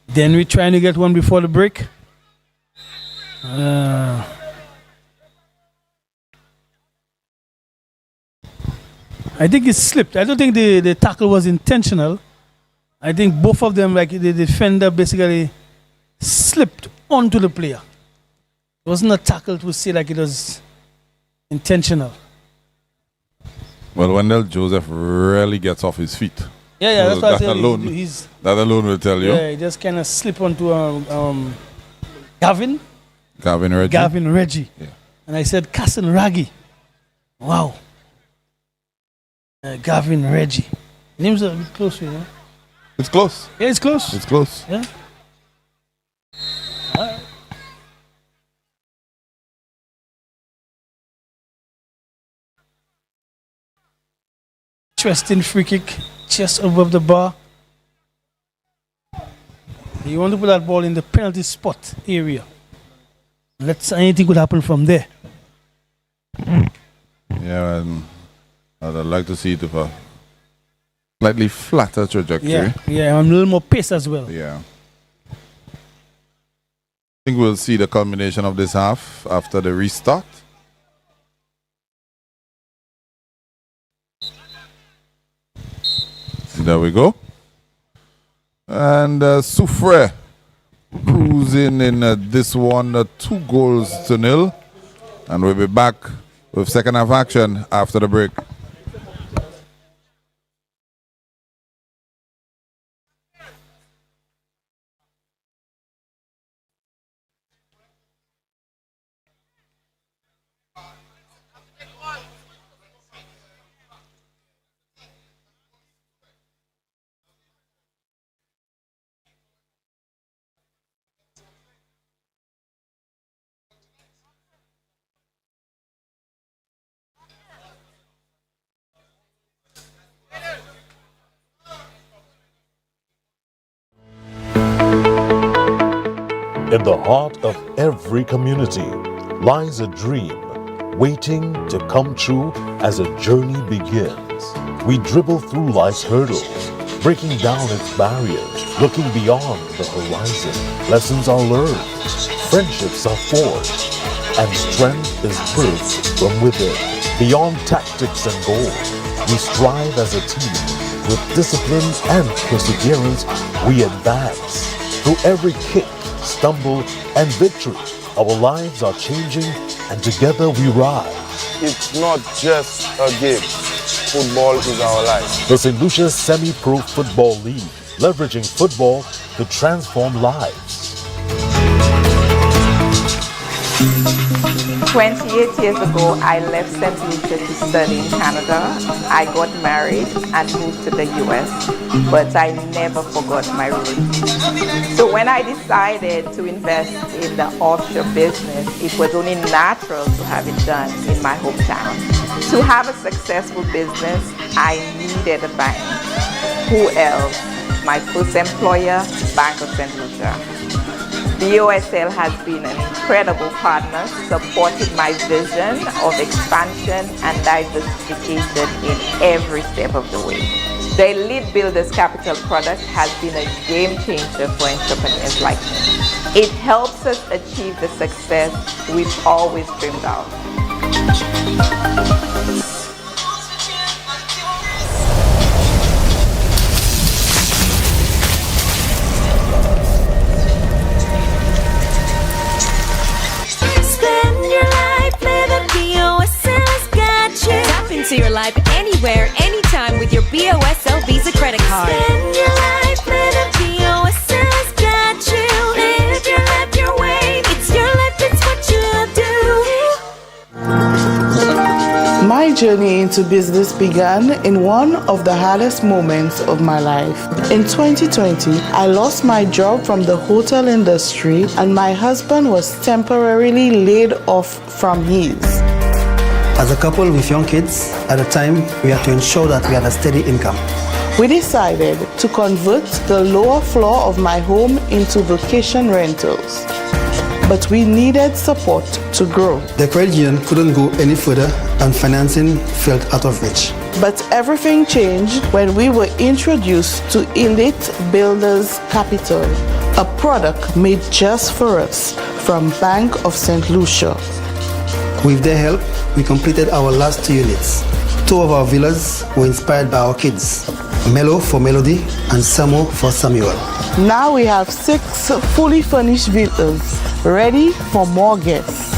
Then we're trying to get one before the break. I think it slipped. I don't think the tackle was intentional. I think both of them, like the defender, basically slipped onto the player. It wasn't a tackle to say like it was intentional. Well, Wendell Joseph rarely gets off his feet. Yeah, that's So what I that said. alone- He's That alone will tell you. yeah, he just kind of slipped onto Gavin Reggie. Yeah. and I said Cassin Raggy. Wow. Gavin Reggie. Names are a bit close, you know. It's close. Yeah, it's close. It's close. Yeah. Alright. Interesting free kick, chest above the bar. You want to put that ball in the penalty spot area. Anything could happen from there. Yeah, and I'd like to see it if slightly flatter trajectory. Yeah, I'm a little more pace as well. Yeah. I think we'll see the culmination of this half after the restart. There we go. And SOUFRIERE cruising in this one, 2-0. And we'll be back with second half action after the break. In the heart of every community lies a dream waiting to come true as a journey begins. We dribble through life's hurdles, breaking down its barriers, looking beyond the horizon. Lessons are learned, friendships are forged, and strength is birthed from within. Beyond tactics and goals, we strive as a team. With discipline and perseverance, we advance. Through every kick, stumble, and victory, our lives are changing, and together we rise. It's not just a game. Football is our life. The St. Lucia Semi-Pro Football League, leveraging football to transform lives. 28 years ago, I left St. Lucia to study in Canada. I got married and moved to the US, but I never forgot my roots. So when I decided to invest in the offshore business, it was only natural to have it done in my hometown. To have a successful business, I needed a bank. Who else? My first employer, Bank of St. Lucia. BOSL has been an incredible partner, supporting my vision of expansion and diversification in every step of the way. The Elite Builders Capital product has been a game changer for entrepreneurs like me. It helps us achieve the success we've always dreamed of. Into your life anywhere, anytime with your BOSL Visa credit card. Spend your life, let a BOSL's got you. Live your life your way. It's your life, it's what you do. My journey into business began in one of the hardest moments of my life. In 2020, I lost my job from the hotel industry, and my husband was temporarily laid off from his. As a couple with young kids, at the time, we had to ensure that we had a steady income. We decided to convert the lower floor of my home into vacation rentals. But we needed support to grow. The credit union couldn't go any further, and financing felt out of reach. But everything changed when we were introduced to Elite Builders Capital, a product made just for us from Bank of St. Lucia. With their help, we completed our last 2 units. 2 of our villas were inspired by our kids, Melo for Melody and Samo for Samuel. Now we have 6 fully furnished villas, ready for more guests.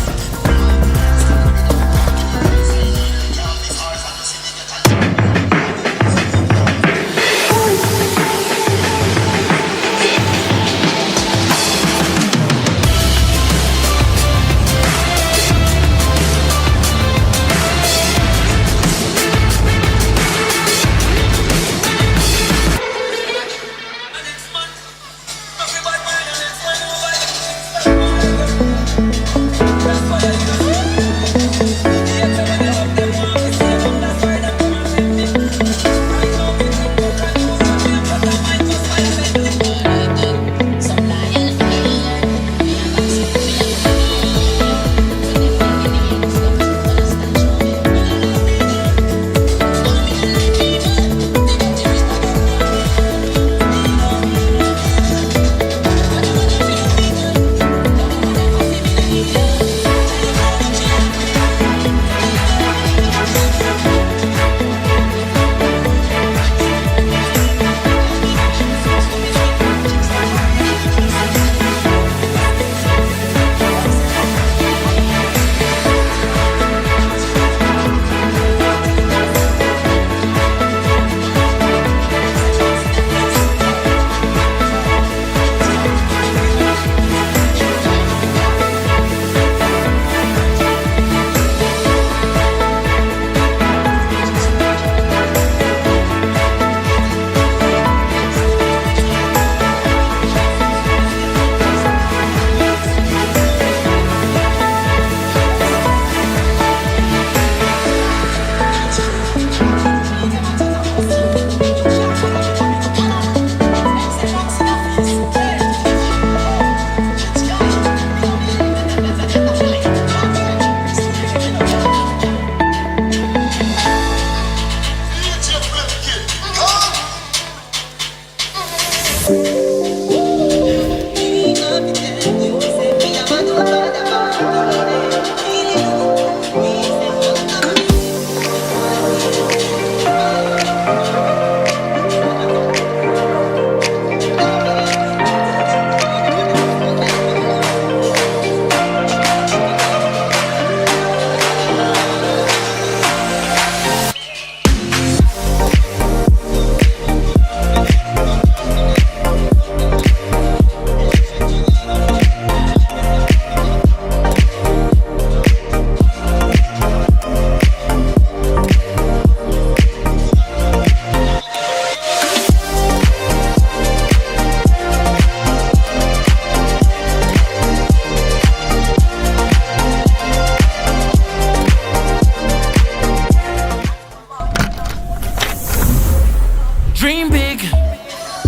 Dream big,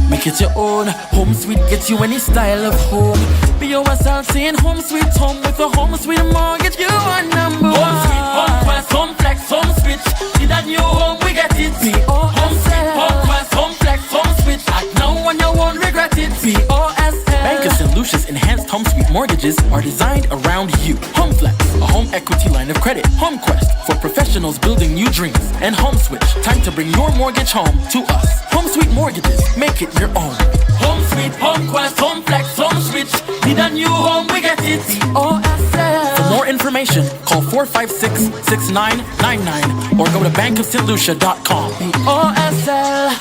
make it your own. Home Sweet gets you any style of home. BOSL saying home sweet home with a home sweet mortgage. You are number one. Home Sweet, home quest, home flex, home switch. See that new home, we get it. Home Sweet, home quest, home flex, home switch. Act now and you won't regret it. BOSL. Bank of St. Lucia's enhanced home sweet mortgages are designed around you. Home Flex, a home equity line of credit. Home Quest, for professionals building new dreams. And Home Switch, time to bring your mortgage home to us. Home Sweet mortgages, make it your own. Home Sweet, Home Quest, Home Flex, Home Switch. Need a new home, we get it. BOSL. For more information, call 456-6999 or go to bankofstlucia.com. BOSL.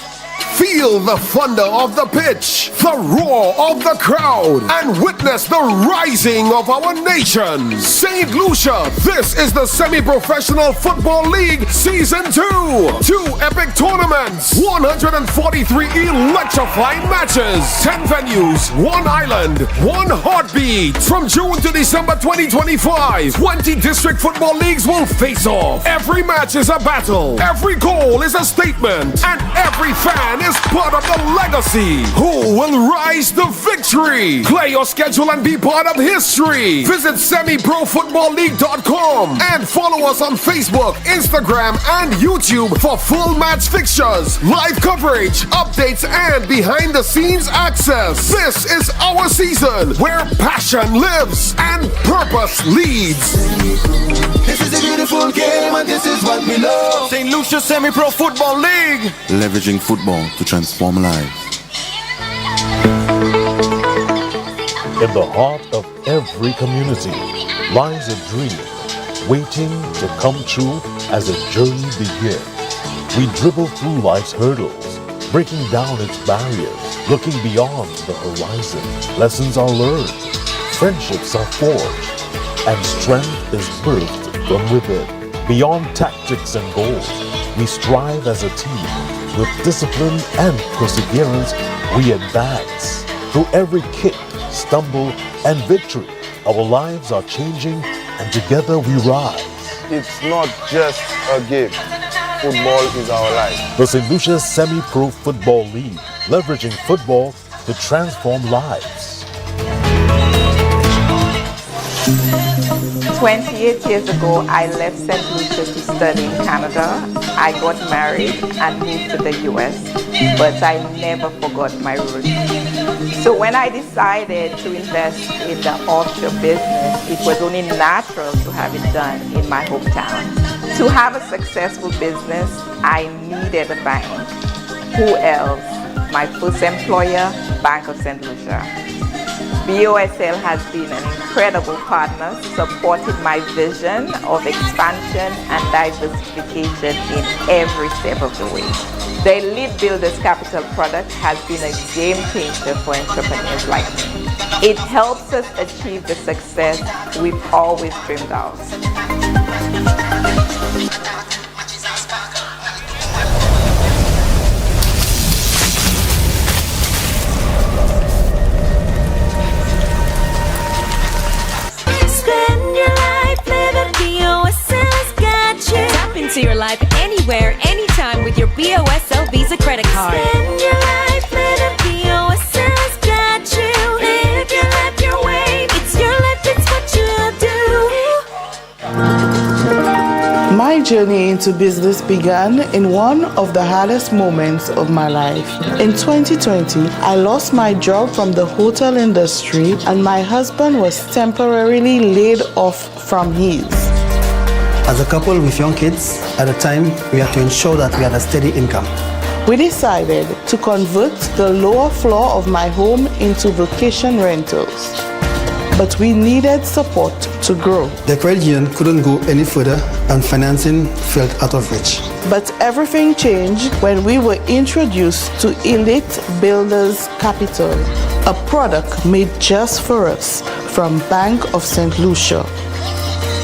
Feel the thunder of the pitch, the roar of the crowd, and witness the rising of our nation. St. Lucia, this is the Semi-Professional Football League Season 2. 2 epic tournaments, 143 electrifying matches, 10 venues, 1 island, 1 heartbeat. From June to December 2025, 20 district football leagues will face off. Every match is a battle, every goal is a statement, and every fan is part of the legacy. Who will rise to victory? Play your schedule and be part of history. Visit semiprofootballleague.com and follow us on Facebook, Instagram, and YouTube for full match fixtures, live coverage, updates, and behind-the-scenes access. This is our season where passion lives and purpose leads. This is a beautiful game and this is what we love. St. Lucia Semi-Pro Football League. Leveraging football to transform lives. In the heart of every community lies a dream waiting to come true as a journey begins. We dribble through life's hurdles, breaking down its barriers, looking beyond the horizon. Lessons are learned, friendships are forged, and strength is birthed from within. Beyond tactics and goals, we strive as a team. With discipline and perseverance, we advance. Through every kick, stumble, and victory, our lives are changing, and together we rise. It's not just a game. Football is our life. The St. Lucia Semi-Pro Football League, leveraging football to transform lives. 28 years ago, I left St. Lucia to study in Canada. I got married and moved to the US, but I never forgot my roots. So when I decided to invest in the offshore business, it was only natural to have it done in my hometown. To have a successful business, I needed a bank. Who else? My first employer, Bank of St. Lucia. BOSL has been an incredible partner, supporting my vision of expansion and diversification in every step of the way. The Elite Builders Capital product has been a game changer for entrepreneurs like me. It helps us achieve the success we've always dreamed of. Tap into your life anywhere, anytime with your BOSL Visa credit card. Spend your life, let it BOSL's got you. Live your life your way. It's your life, it's what you do. My journey into business began in one of the hardest moments of my life. In 2020, I lost my job from the hotel industry and my husband was temporarily laid off from his. As a couple with young kids, at the time, we had to ensure that we had a steady income. We decided to convert the lower floor of my home into vacation rentals. But we needed support to grow. The credit union couldn't go any further and financing felt out of reach. But everything changed when we were introduced to Elite Builders Capital, a product made just for us from Bank of St. Lucia.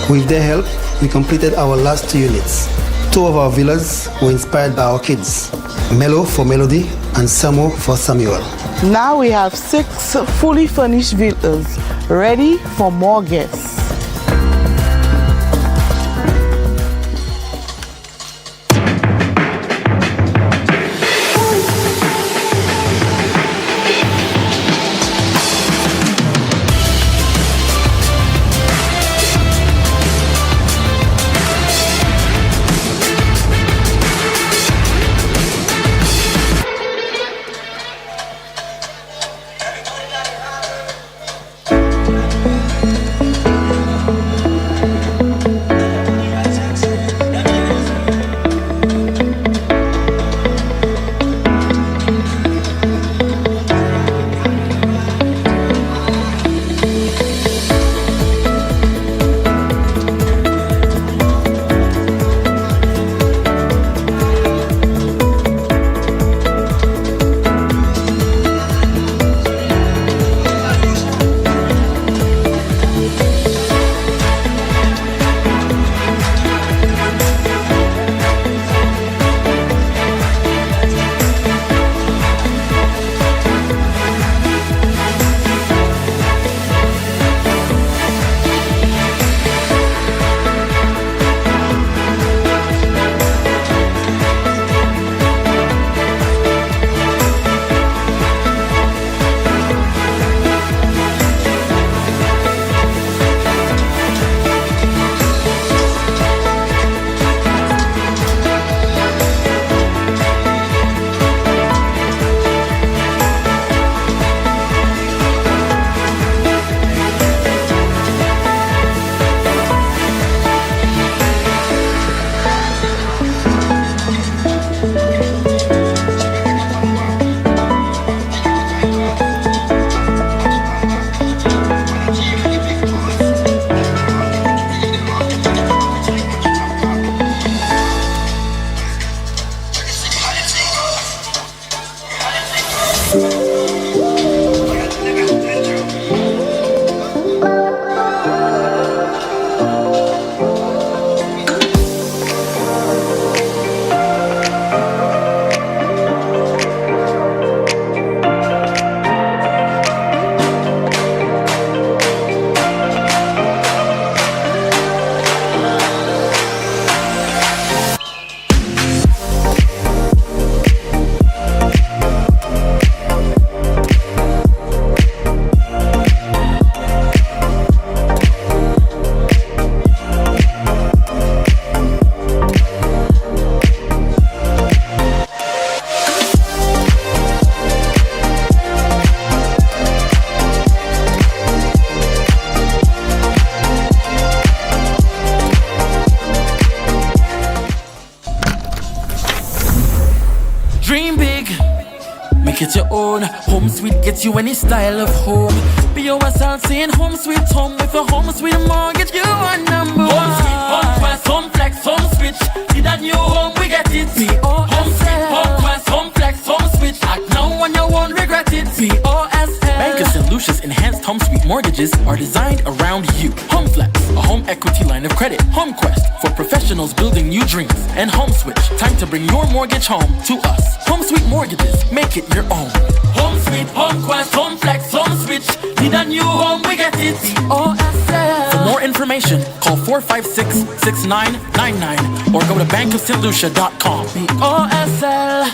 With their help, we completed our last 2 units. 2 of our villas were inspired by our kids, Melo for Melody and Samo for Samuel. Now we have 6 fully furnished villas ready for more guests. dream big. Make it your own. Home sweet gets you any style of home. BOSL saying home sweet home. With a home sweet mortgage, you are number one. Home sweet, home quest, home flex, home switch. Need a new home, we get it. Home sweet, home quest, home flex, home switch. Act now and you won't regret it. BOSL. Bank of St. Lucia's enhanced home sweet mortgages are designed around you. Home flex, a home equity line of credit. Home quest, for professionals building new dreams. And home switch, time to bring your mortgage home to us. Home sweet mortgages, make it your own. Home sweet, home quest, home flex, home switch. Need a new home, we get it. BOSL. For more information, call 456-6999 or go to bankofstlucia.com. BOSL.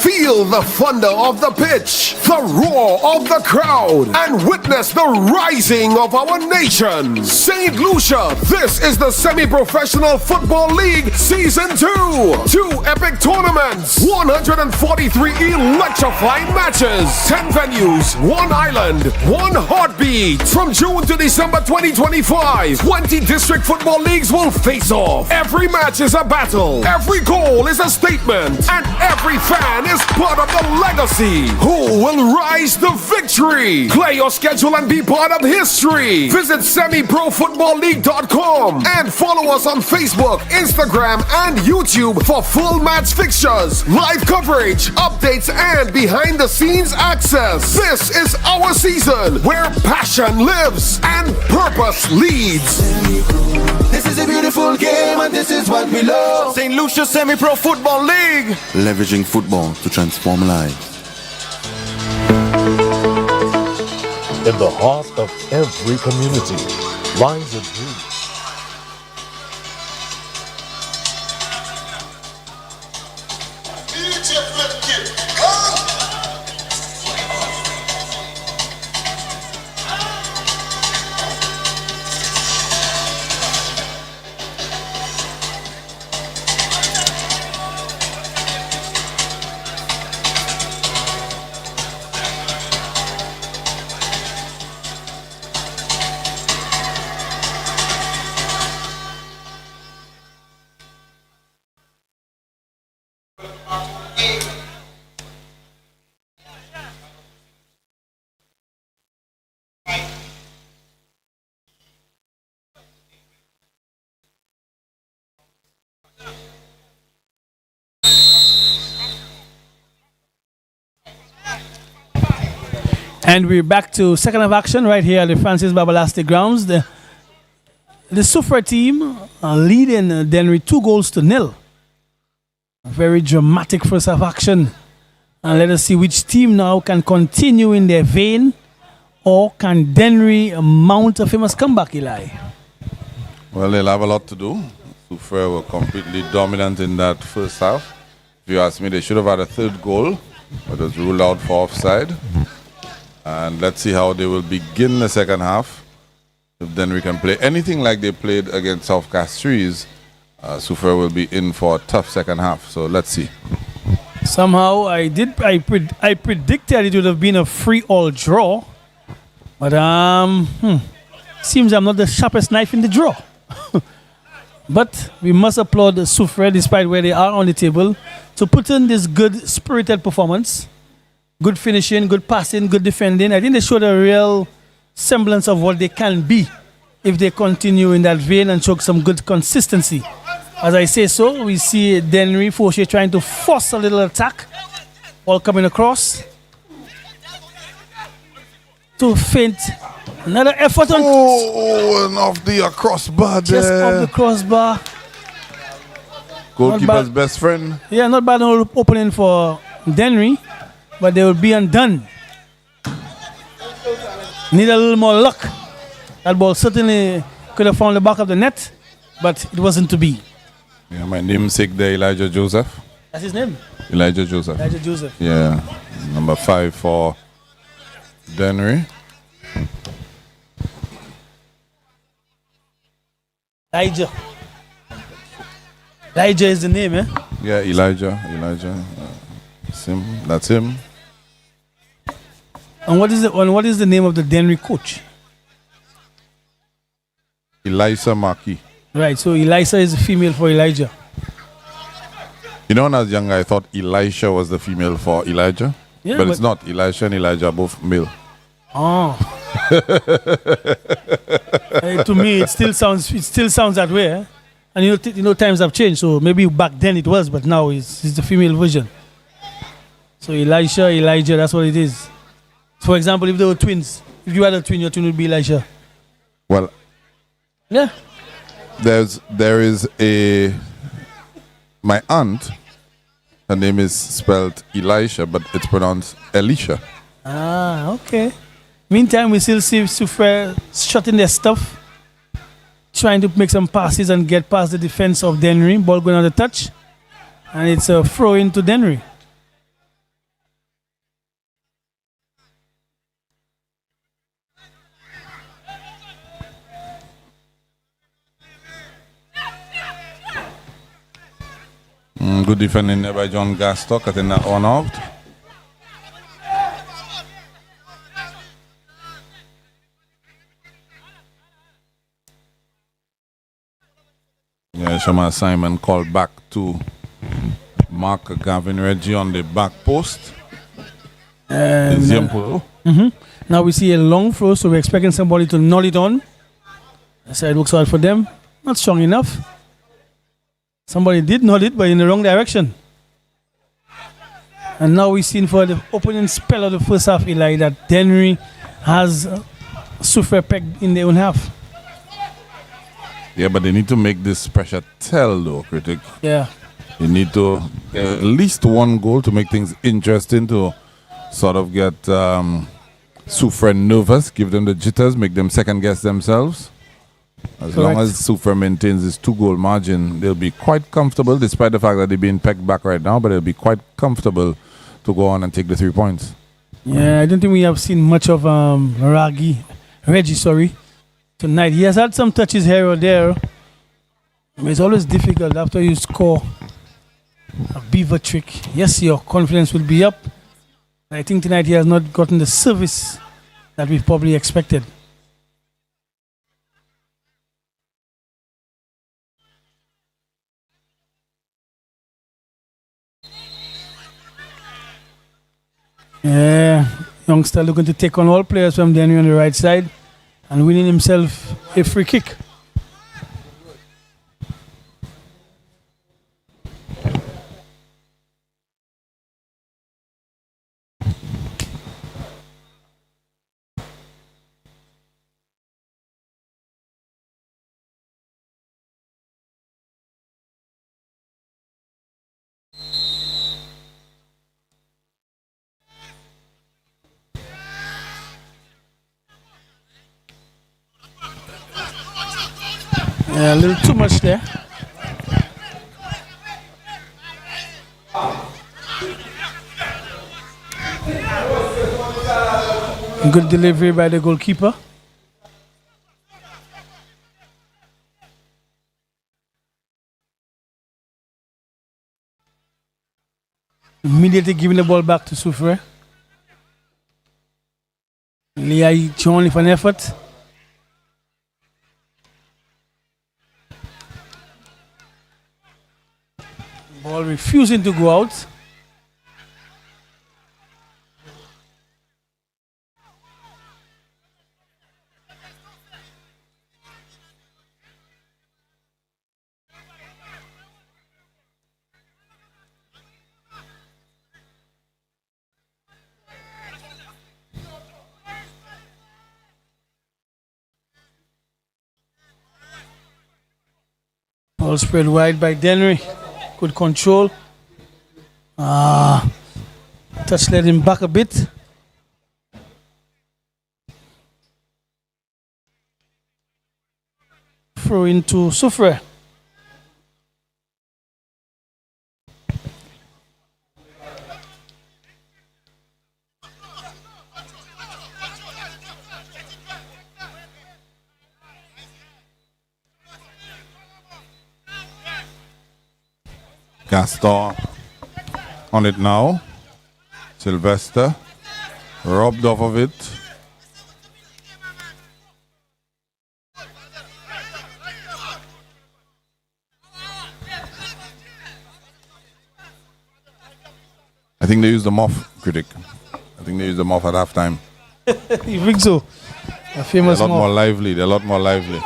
Feel the thunder of the pitch, the roar of the crowd, and witness the rising of our nation. St. Lucia, this is the Semi-Professional Football League Season 2. 2 epic tournaments, 143 electrifying matches, 10 venues, 1 island, 1 heartbeat. From June to December 2025, 20 district football leagues will face off. Every match is a battle, every goal is a statement, and every fan is part of the legacy. Who will rise to victory? Play your schedule and be part of history. Visit semiprofootballleague.com and follow us on Facebook, Instagram, and YouTube for full match fixtures, live coverage, updates, and behind the scenes access. This is our season where passion lives and purpose leads. This is a beautiful game and this is what we love. St. Lucia Semi-Pro Football League. Leveraging football to transform lives. In the heart of every community lies a dream. And we're back to second half action right here at the Francis Babalastic grounds. The SOUFRIERE team leading Dennery 2-0. A very dramatic first half action. And let us see which team now can continue in their vein, or can Dennery mount a famous comeback, Eli? Well, they'll have a lot to do. SOUFRIERE were completely dominant in that first half. If you ask me, they should have had a third goal, but it was ruled out for offside. And let's see how they will begin the second half. If Dennery can play anything like they played against South Castries, SOUFRIERE will be in for a tough second half. So let's see. Somehow I predicted it would have been a 3-all draw, but seems I'm not the sharpest knife in the draw. But we must applaud SOUFRIERE, despite where they are on the table, to put in this good spirited performance. Good finishing, good passing, good defending. I think they showed a real semblance of what they can be if they continue in that vein and show some good consistency. As I say so, we see Dennery Fauché trying to force a little attack. Ball coming across. To feint. Another effort on... Oh, and off the crossbar there. Just off the crossbar. Goalkeeper's best friend. Yeah, not bad opening for Dennery, but they will be undone. Need a little more luck. That ball certainly could have found the back of the net, but it wasn't to be. Yeah, my namesake there, Elijah Joseph. That's his name? Elijah Joseph. Elijah Joseph. Yeah, number 5 for Dennery. Elijah. Elijah is the name, eh? Yeah, Elijah. That's him. That's him. And what is the name of the Dennery coach? Elisa Markey. Right, so Elisa is a female for Elijah. You know, when I was younger, I thought Elisha was the female for Elijah. Yeah, but it's not. Elisha and Elijah are both male. Oh. To me, it still sounds that way. Eh? And you know, times have changed. So maybe back then it was, but now it's the female version. So Elisha, Elijah, that's what it is. For example, if they were twins, if you had a twin, your twin would be Elisha. Well, yeah. There is my aunt. Her name is spelled Elisha, but it's pronounced Elisha. Ah, okay. Meantime, we still see SOUFRIERE shutting their stuff, trying to make some passes and get past the defense of DENNERY. Ball going on the touch, and it's a throw into DENNERY. Good defending there by John Gastock, cutting that one out. Yeah, Shama Simon called back to Mark Gavin Reggie on the back post. Now we see a long throw, so we're expecting somebody to nod it on. So it works out for them. Not strong enough. Somebody did nod it, but in the wrong direction. And now we've seen for the opening spell of the first half, Eli, that DENNERY has SOUFRIERE pegged in their own half. Yeah, but they need to make this pressure tell, though, critic. Yeah. They need to get at least one goal to make things interesting, to sort of get SOUFRIERE nervous, give them the jitters, make them second guess themselves. As long as SOUFRIERE maintains this 2-goal margin, they'll be quite comfortable, despite the fact that they're being pegged back right now, but they'll be quite comfortable to go on and take the 3 points. Yeah, I don't think we have seen much of Reggie tonight. He has had some touches here or there. It's always difficult after you score a beaver trick. Yes, your confidence will be up. I think tonight he has not gotten the service that we probably expected. Yeah, youngster looking to take on all players from DENNERY on the right side and winning himself a free kick. Yeah, a little too much there. Good delivery by the goalkeeper. Immediately giving the ball back to SOUFRIERE. Leah John with an effort. Ball refusing to go out. Ball spread wide by DENNERY. Good control. Touch led him back a bit. Throw into SOUFRIERE. Gaston on it now. Sylvester robbed off of it. I think they used the muff, critic. I think they used the muff at halftime. You think so? A famous They're a lot muff. more lively. They're a lot more lively.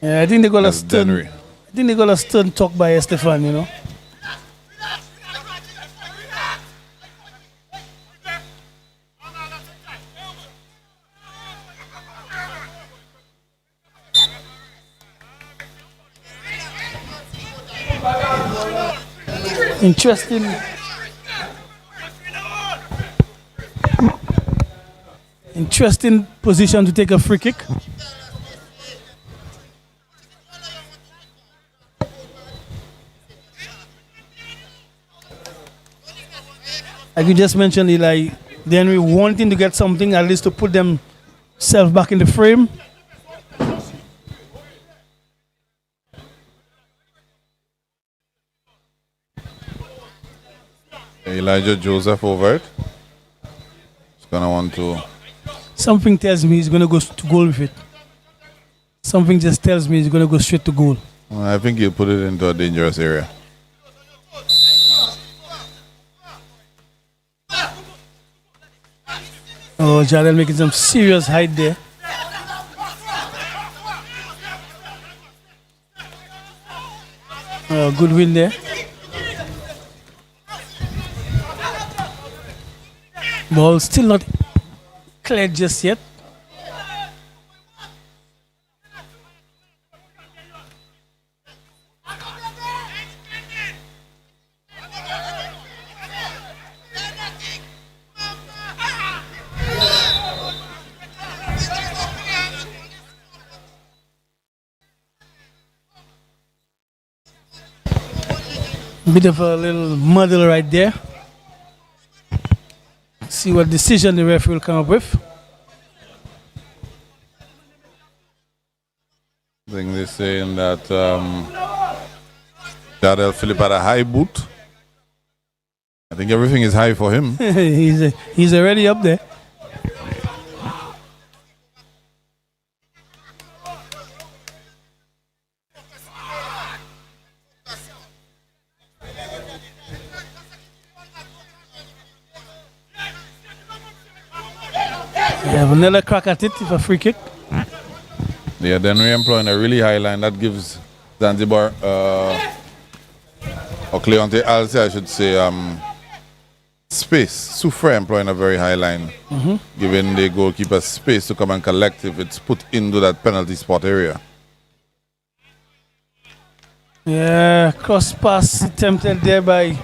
Yeah, I think they got a That's stern. Dennery. I think they got a stern talk by Estefan, you know. Interesting position to take a free kick. Like you just mentioned, Eli, Dennery wanting to get something, at least to put themselves back in the frame. Elijah Joseph over it. He's going to want to... Something tells me he's going to go to goal with it. Something just tells me he's going to go straight to goal. I think he'll put it into a dangerous area. Oh, Jadel making some serious height there. Oh, good win there. Ball still not cleared just yet. Bit of a little muddle right there. See what decision the referee will come up with. I think they're saying that Jadel Philip had a high boot. I think everything is high for him. he's already up there. Have another crack at it, if a free kick. Yeah, Dennery employing a really high line. That gives Zanzibar, or Cleonte Alce, I should say, space. SOUFRIERE employing a very high line, giving the goalkeeper space to come and collect if it's put into that penalty spot area. Yeah, cross pass attempted there by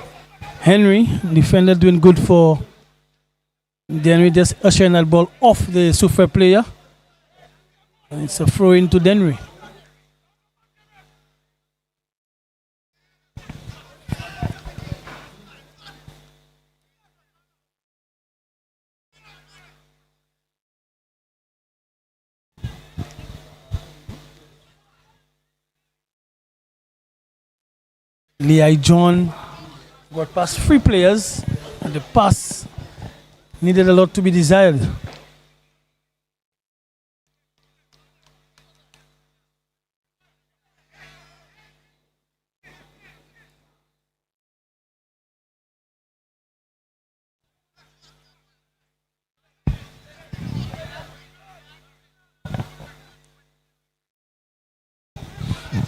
Henry. Defender doing good for Dennery, just ushering that ball off the SOUFRIERE player. And it's a throw into Dennery. Lehigh John got past 3 players, and the pass needed a lot to be desired.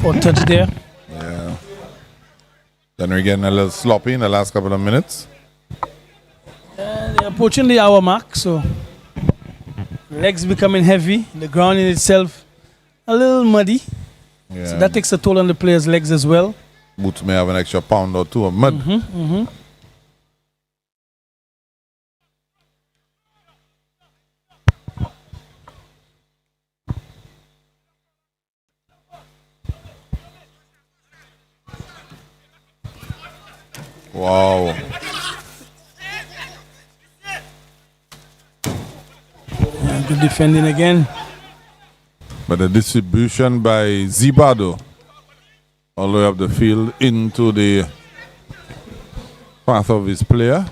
For touch there. Yeah. Dennery getting a little sloppy in the last couple of minutes. They're approaching the hour mark, so legs becoming heavy. The ground in itself a little muddy. Yeah. So that takes a toll on the players' legs as well. Boots may have an extra pound or two of mud. Wow. Yeah, good defending again. But the distribution by Zibado all the way up the field into the path of his player.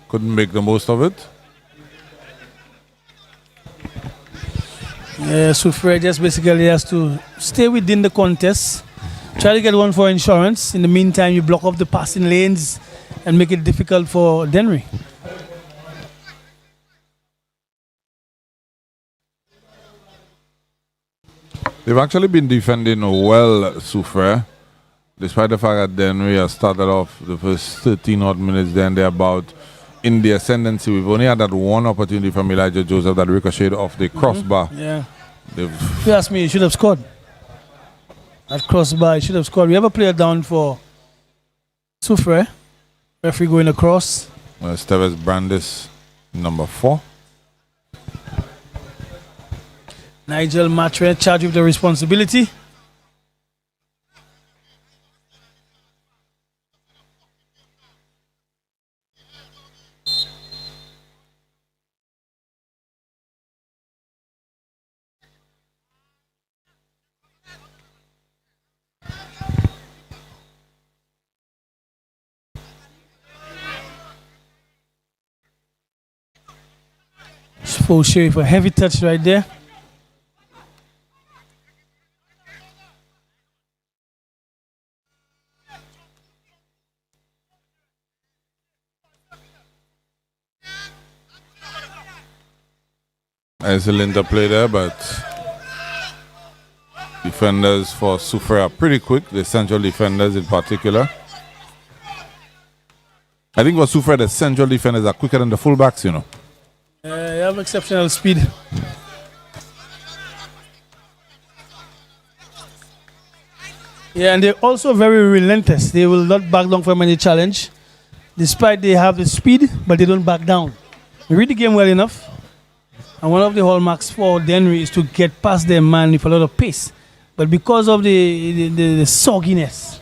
Couldn't make the most of it. Yeah, SOUFRIERE just basically has to stay within the contest. Try to get one for insurance. In the meantime, you block off the passing lanes and make it difficult for Dennery. They've actually been defending well, SOUFRIERE, despite the fact that Dennery has started off the first 13 odd minutes, then they're about in the ascendancy. We've only had that one opportunity from Elijah Joseph that ricocheted off the crossbar. Yeah. If you ask me, he should have scored. That crossbar, he should have scored. We have a player down for SOUFRIERE. Referee going across. Steves Brandis, number 4. Nigel Matre charged with the responsibility. SOUFRIERE for a heavy touch right there. Excellent interplay there, but defenders for SOUFRIERE are pretty quick, the central defenders in particular. I think for SOUFRIERE, the central defenders are quicker than the fullbacks, you know. They have exceptional speed. Yeah, and they're also very relentless. They will not back down from any challenge. Despite they have the speed, but they don't back down. They read the game well enough. And one of the hallmarks for Dennery is to get past their man with a lot of pace. But because of the sogginess,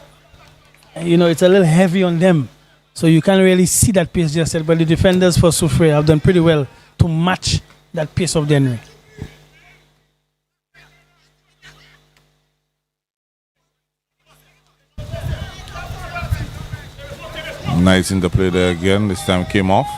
you know, it's a little heavy on them. So you can't really see that pace just yet. But the defenders for SOUFRIERE have done pretty well to match that pace of Dennery. Nice interplay there again. This time came off.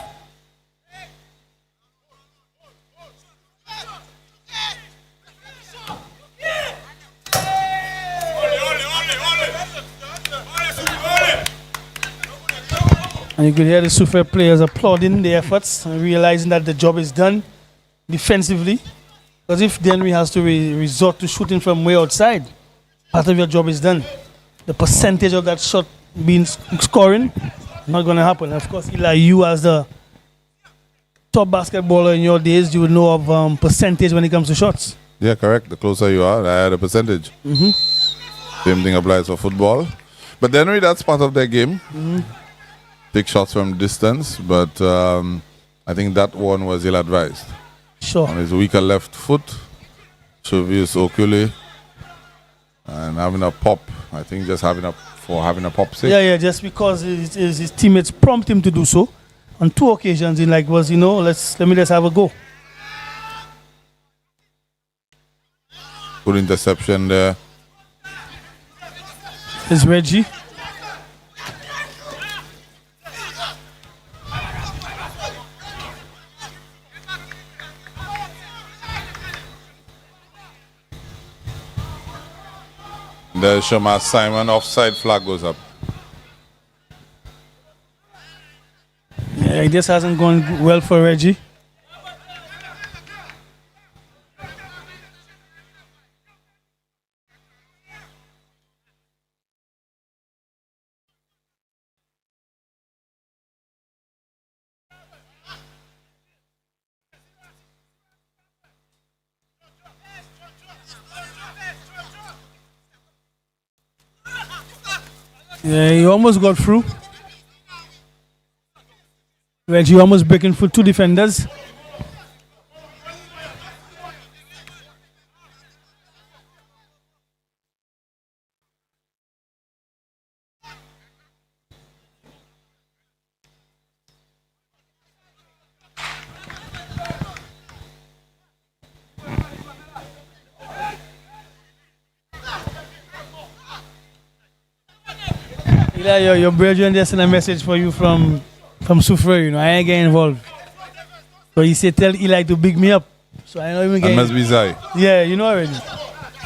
And you could hear the SOUFRIERE players applauding the efforts and realizing that the job is done defensively. Because if Dennery has to resort to shooting from way outside, part of your job is done. The percentage of that shot being scoring, not going to happen. Of course, Eli, you as the top basketballer in your days, you would know of percentage when it comes to shots. Yeah, correct. The closer you are, the higher the percentage. Same thing applies for football. But Dennery, that's part of their game. Take shots from distance, but I think that one was ill-advised. Sure. On his weaker left foot, Chovius Okule, and having a pop. I think just having a pop sake. Yeah, just because his teammates prompt him to do so. On 2 occasions, he like was, you know, let me just have a go. Good interception there. It's Reggie. There's Shama Simon, offside flag goes up. Yeah, this hasn't gone well for Reggie. Yeah, he almost got through. Reggie almost breaking through 2 defenders. Eli, your brethren just sent a message for you from SOUFRIERE, you know. I ain't getting involved. But he said, tell Eli to big me up. So I don't even get. That must be Zai. Yeah, you know already.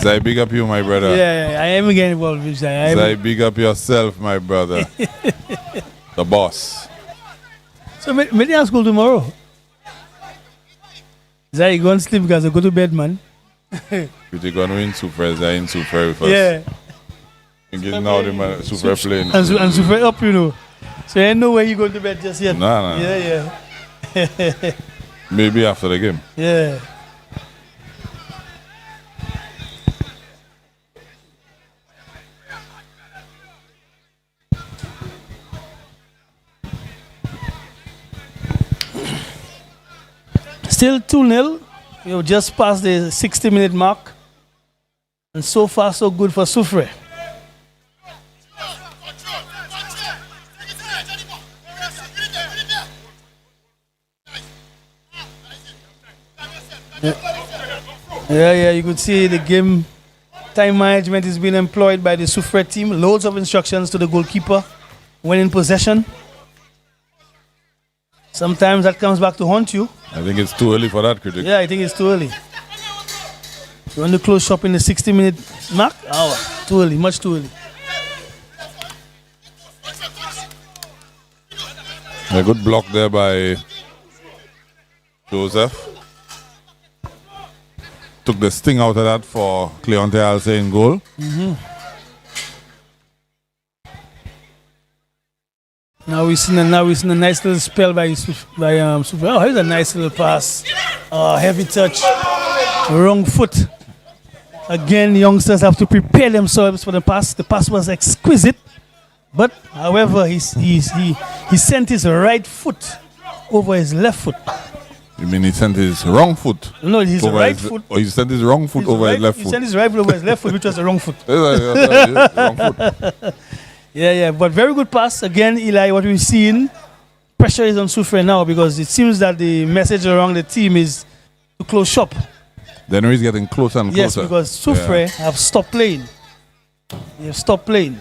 Zai, big up you, my brother. Yeah, I ain't even getting involved with Zai. Zai, big up yourself, my brother. The boss. So maybe I'll school tomorrow. Is that you go and sleep because I go to bed, man? You take on win SOUFRIERE, they're in SOUFRIERE with us. Yeah. And getting out in my SOUFRIERE playing. And SOUFRIERE up, you know. So ain't no way you going to bed just yet. Nah. Yeah. Maybe after the game. Yeah. Still 2-0. You've just passed the 60-minute mark. And so far, so good for SOUFRIERE. Yeah, you could see the game time management is being employed by the SOUFRIERE team. Loads of instructions to the goalkeeper when in possession. Sometimes that comes back to haunt you. I think it's too early for that, critic. Yeah, I think it's too early. You want to close shop in the 60-minute mark? Oh, too early, much too early. A good block there by Joseph. Took the sting out of that for Cleonte Alce in goal. Now we've seen a nice little spell by SOUFRIERE. Oh, here's a nice little pass. Heavy touch. Wrong foot. Again, youngsters have to prepare themselves for the pass. The pass was exquisite. But, however, he sent his right foot over his left foot. You mean he sent his wrong foot? No, his right foot. Or he sent his wrong foot over his left foot? He sent his right foot over his left foot, which was the wrong foot. Wrong foot. Yeah, but very good pass. Again, Eli, what we've seen, pressure is on SOUFRIERE now because it seems that the message around the team is to close shop. Dennery is getting closer and closer. Yes, because SOUFRIERE have stopped playing. They have stopped playing.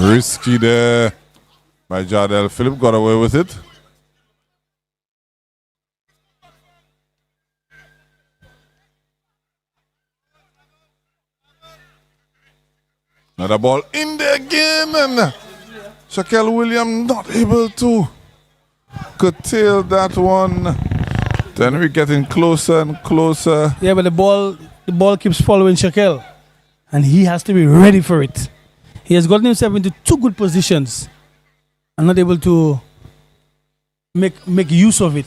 Risky there by Jardel. Philip got away with it. Another ball in there again, and Shaquille Williams not able to curtail that one. Dennery getting closer and closer. Yeah, but the ball keeps following Shaquille, and he has to be ready for it. He has gotten himself into two good positions and not able to make use of it.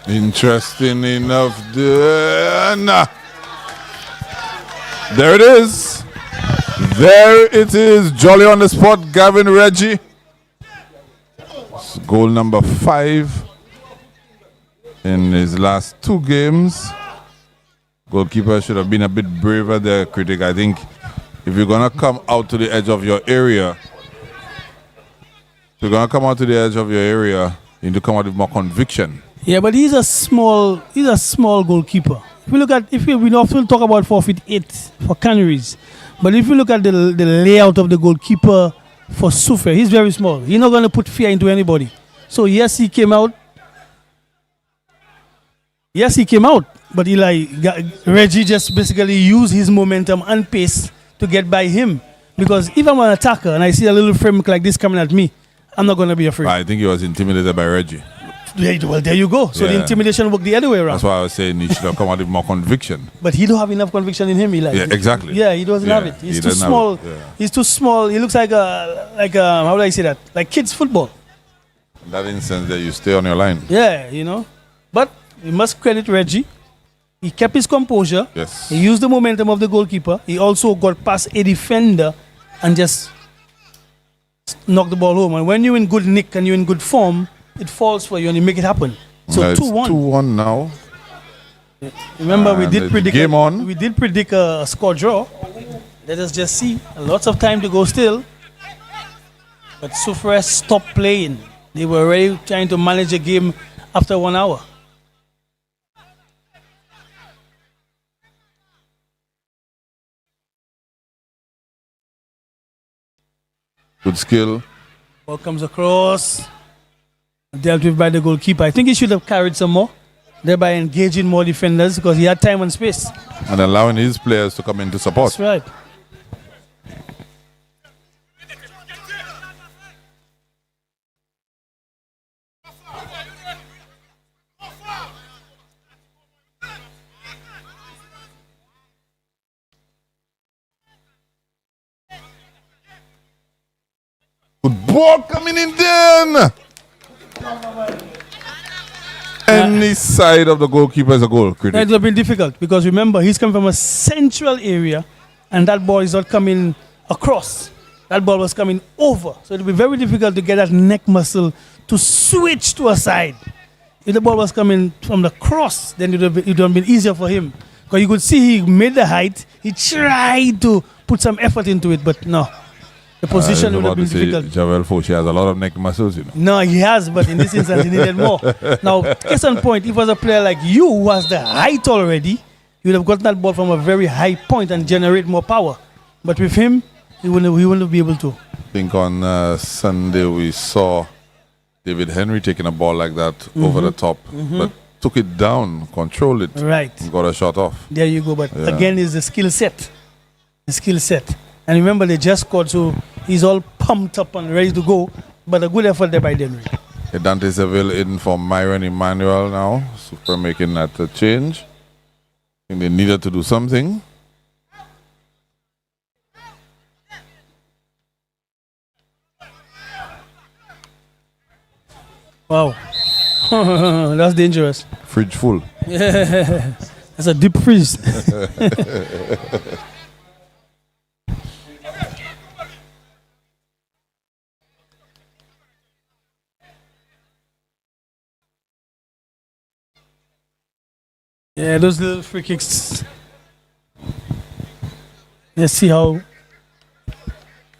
Interesting enough. There it is. There it is. Jolly on the spot, Gavin Reggie. It's goal number 5 in his last 2 games. Goalkeeper should have been a bit braver there, critic. I think if you're going to come out to the edge of your area, you need to come out with more conviction. Yeah, but he's a small goalkeeper. If we often talk about 4'8" for Canaries, but if you look at the layout of the goalkeeper for SOUFRIERE. He's very small. He's not going to put fear into anybody. So yes, he came out. Yes, he came out, but Reggie just basically used his momentum and pace to get by him. Because if I'm an attacker and I see a little framework like this coming at me, I'm not going to be afraid. I think he was intimidated by Reggie. Well, there you go. So the intimidation worked the other way around. That's why I was saying he should have come out with more conviction. But he don't have enough conviction in him. Yeah, exactly. Yeah, he doesn't have it. He's too small. He's too small. He looks like how would I say that? Like kids football. In that instance, that you stay on your line. Yeah, you know. But we must credit Reggie. He kept his composure. Yes. He used the momentum of the goalkeeper. He also got past a defender and just knocked the ball home. And when you're in good nick and you're in good form, it falls for you and you make it happen. So 2-1. 2-1 now. Remember, we did predict game on. We did predict a score draw. Let us just see. Lots of time to go still. But SOUFRIERE stopped playing. They were already trying to manage the game after 1 hour. Good skill. Ball comes across. Dealt with by the goalkeeper. I think he should have carried some more, thereby engaging more defenders because he had time and space. And allowing his players to come in to support. That's right. Good ball coming in then. Any side of the goalkeeper is a goal critic. That would have been difficult because remember, he's coming from a central area and that ball is not coming across. That ball was coming over. So it would be very difficult to get that neck muscle to switch to a side. If the ball was coming from the cross, then it would have been easier for him. Because you could see he made the height. He tried to put some effort into it, but no. The position would have been difficult. Javel Fauci has a lot of neck muscles, you know. No, he has, but in this instance, he needed more. Now, case in point, if it was a player like you who has the height already, you would have gotten that ball from a very high point and generate more power. But with him, he wouldn't be able to. I think on Sunday we saw David Henry taking a ball like that over the top, but took it down, controlled it, right, and got a shot off. There you go. But again, is the skill set. The skill set. And remember, they just scored, so he's all pumped up and ready to go. But a good effort there by Dennery. Dante Seville in for Myron Emmanuel now. SOUFRIERE making that change. I think they needed to do something. Wow. That's dangerous. Fridge full. Yeah. That's a deep freeze. Yeah, those little free kicks. Let's see how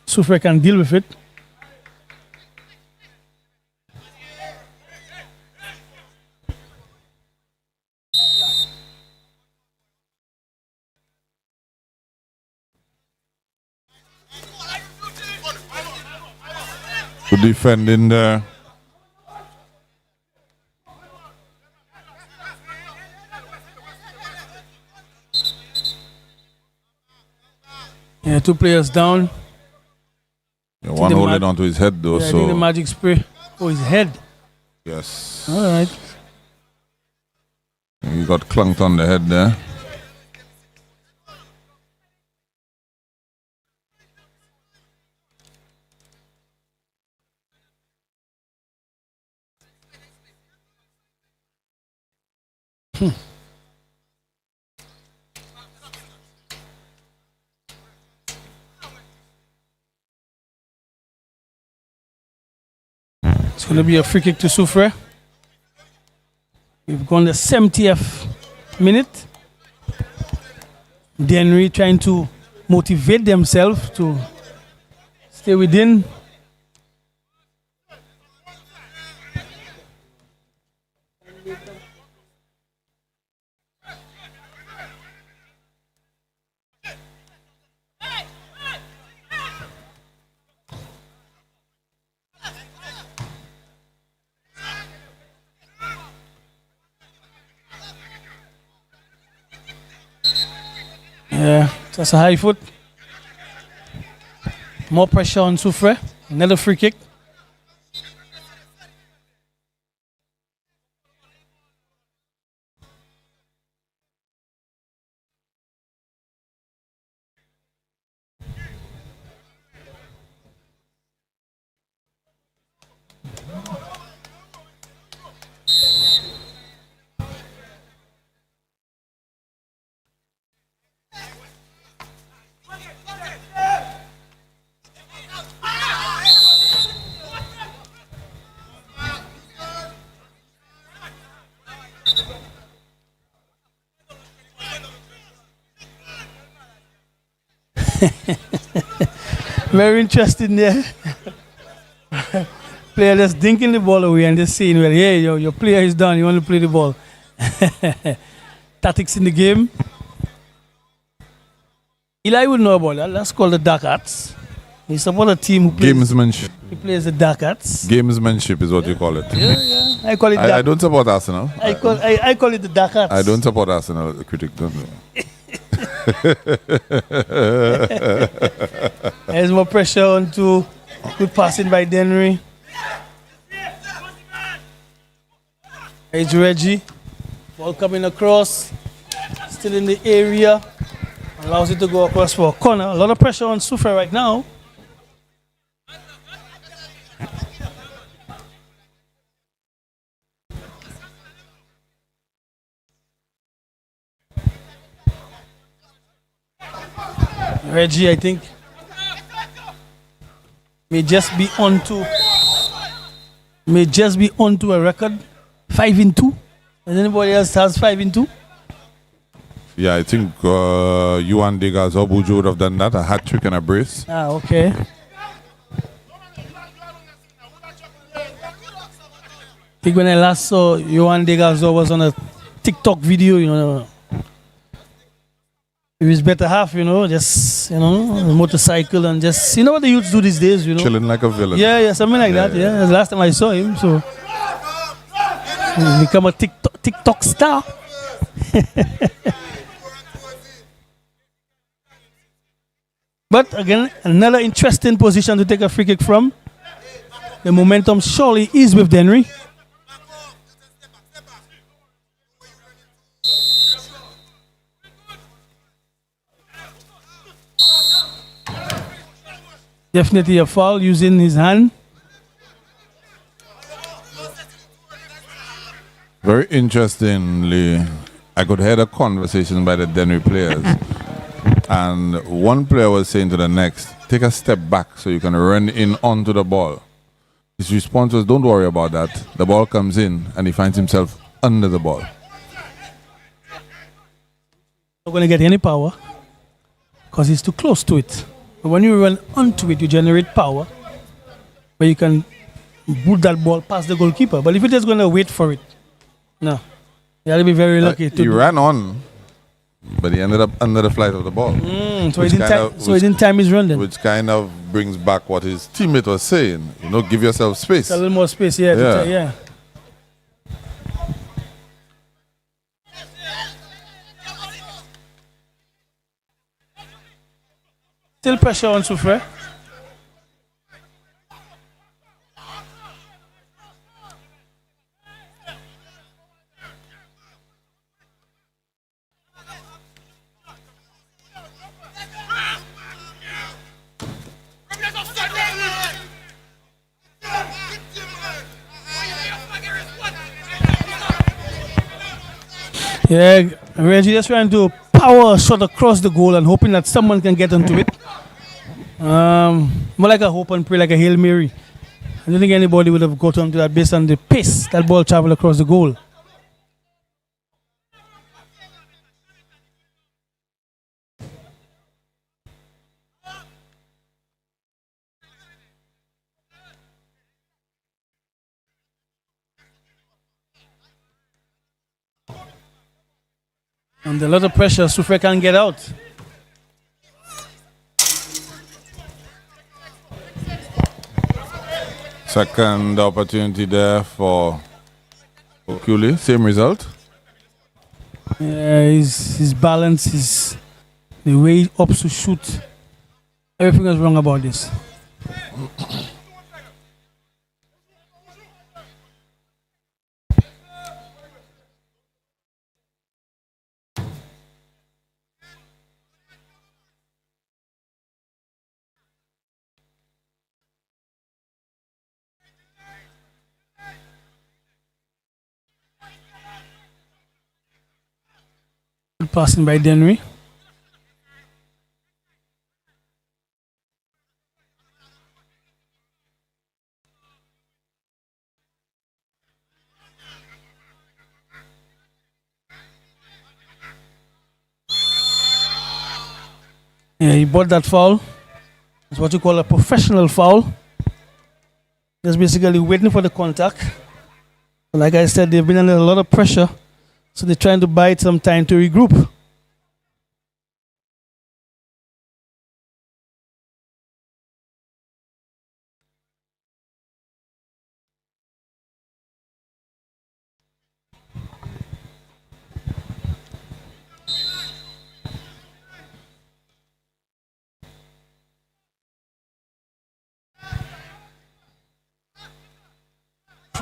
SOUFRIERE can deal with it. Good defending there. Yeah, 2 players down. Yeah, one holding onto his head though. Yeah, so I think the magic spray. Oh, his head. Yes. All right. He got clunked on the head there. It's going to be a free kick to SOUFRIERE. We've gone the 70th minute. Dennery trying to motivate themselves to stay within. Yeah, that's a high foot. More pressure on SOUFRIERE. Another free kick. Very interesting there. Player just dinking the ball away and just saying, well, hey, your player is done. You want to play the ball. Tactics in the game. Eli would know about that. That's called the Dark Arts. He's support a team who plays. Gamesmanship. He plays the Dark Arts. Gamesmanship is what you call it. Yeah. I call it. I don't support Arsenal. I call it the Dark Arts. I don't support Arsenal. The critic don't know. There's more pressure on to good passing by Dennery. It's Reggie. Ball coming across. Still in the area. Allows it to go across for a corner. A lot of pressure on SOUFRIERE right now. Reggie, I think, may just be onto a record 5-2. Does anybody else has 5-2? Yeah, I think Yuan Degas or Buju would have done that. A hat trick and a brace. Ah, okay. I think when I last saw Yuan Degas was on a TikTok video, his better half, just, motorcycle and just, what the youths do these days, Chilling like a villain. Yeah, something like that, yeah. That's the last time I saw him, so. He's become a TikTok star. But again, another interesting position to take a free kick from. The momentum surely is with Dennery. Definitely a foul using his hand. Very interestingly, I could hear the conversation by the Dennery players. And one player was saying to the next, take a step back so you can run in onto the ball. His response was, don't worry about that. The ball comes in and he finds himself under the ball. Not going to get any power because he's too close to it. But when you run onto it, you generate power where you can boot that ball past the goalkeeper. But if you're just going to wait for it, no. You have to be very lucky. He ran on, but he ended up under the flight of the ball. So he didn't time his run then. Which kind of brings back what his teammate was saying. Give yourself space. A little more space, yeah. Yeah. Still pressure on SOUFRIERE. Yeah, Reggie just trying to power shot across the goal and hoping that someone can get onto it. More like a hope and pray, like a Hail Mary. I don't think anybody would have got onto that based on the pace that ball traveled across the goal. And a lot of pressure, SOUFRIERE can't get out. Second opportunity there for Okuli. Same result. Yeah, his balance is The way he opts to shoot. Everything is wrong about this. Passing by Dennery. Yeah, he bought that foul. It's what you call a professional foul. Just basically waiting for the contact. But like I said, they've been under a lot of pressure, so they're trying to buy it some time to regroup.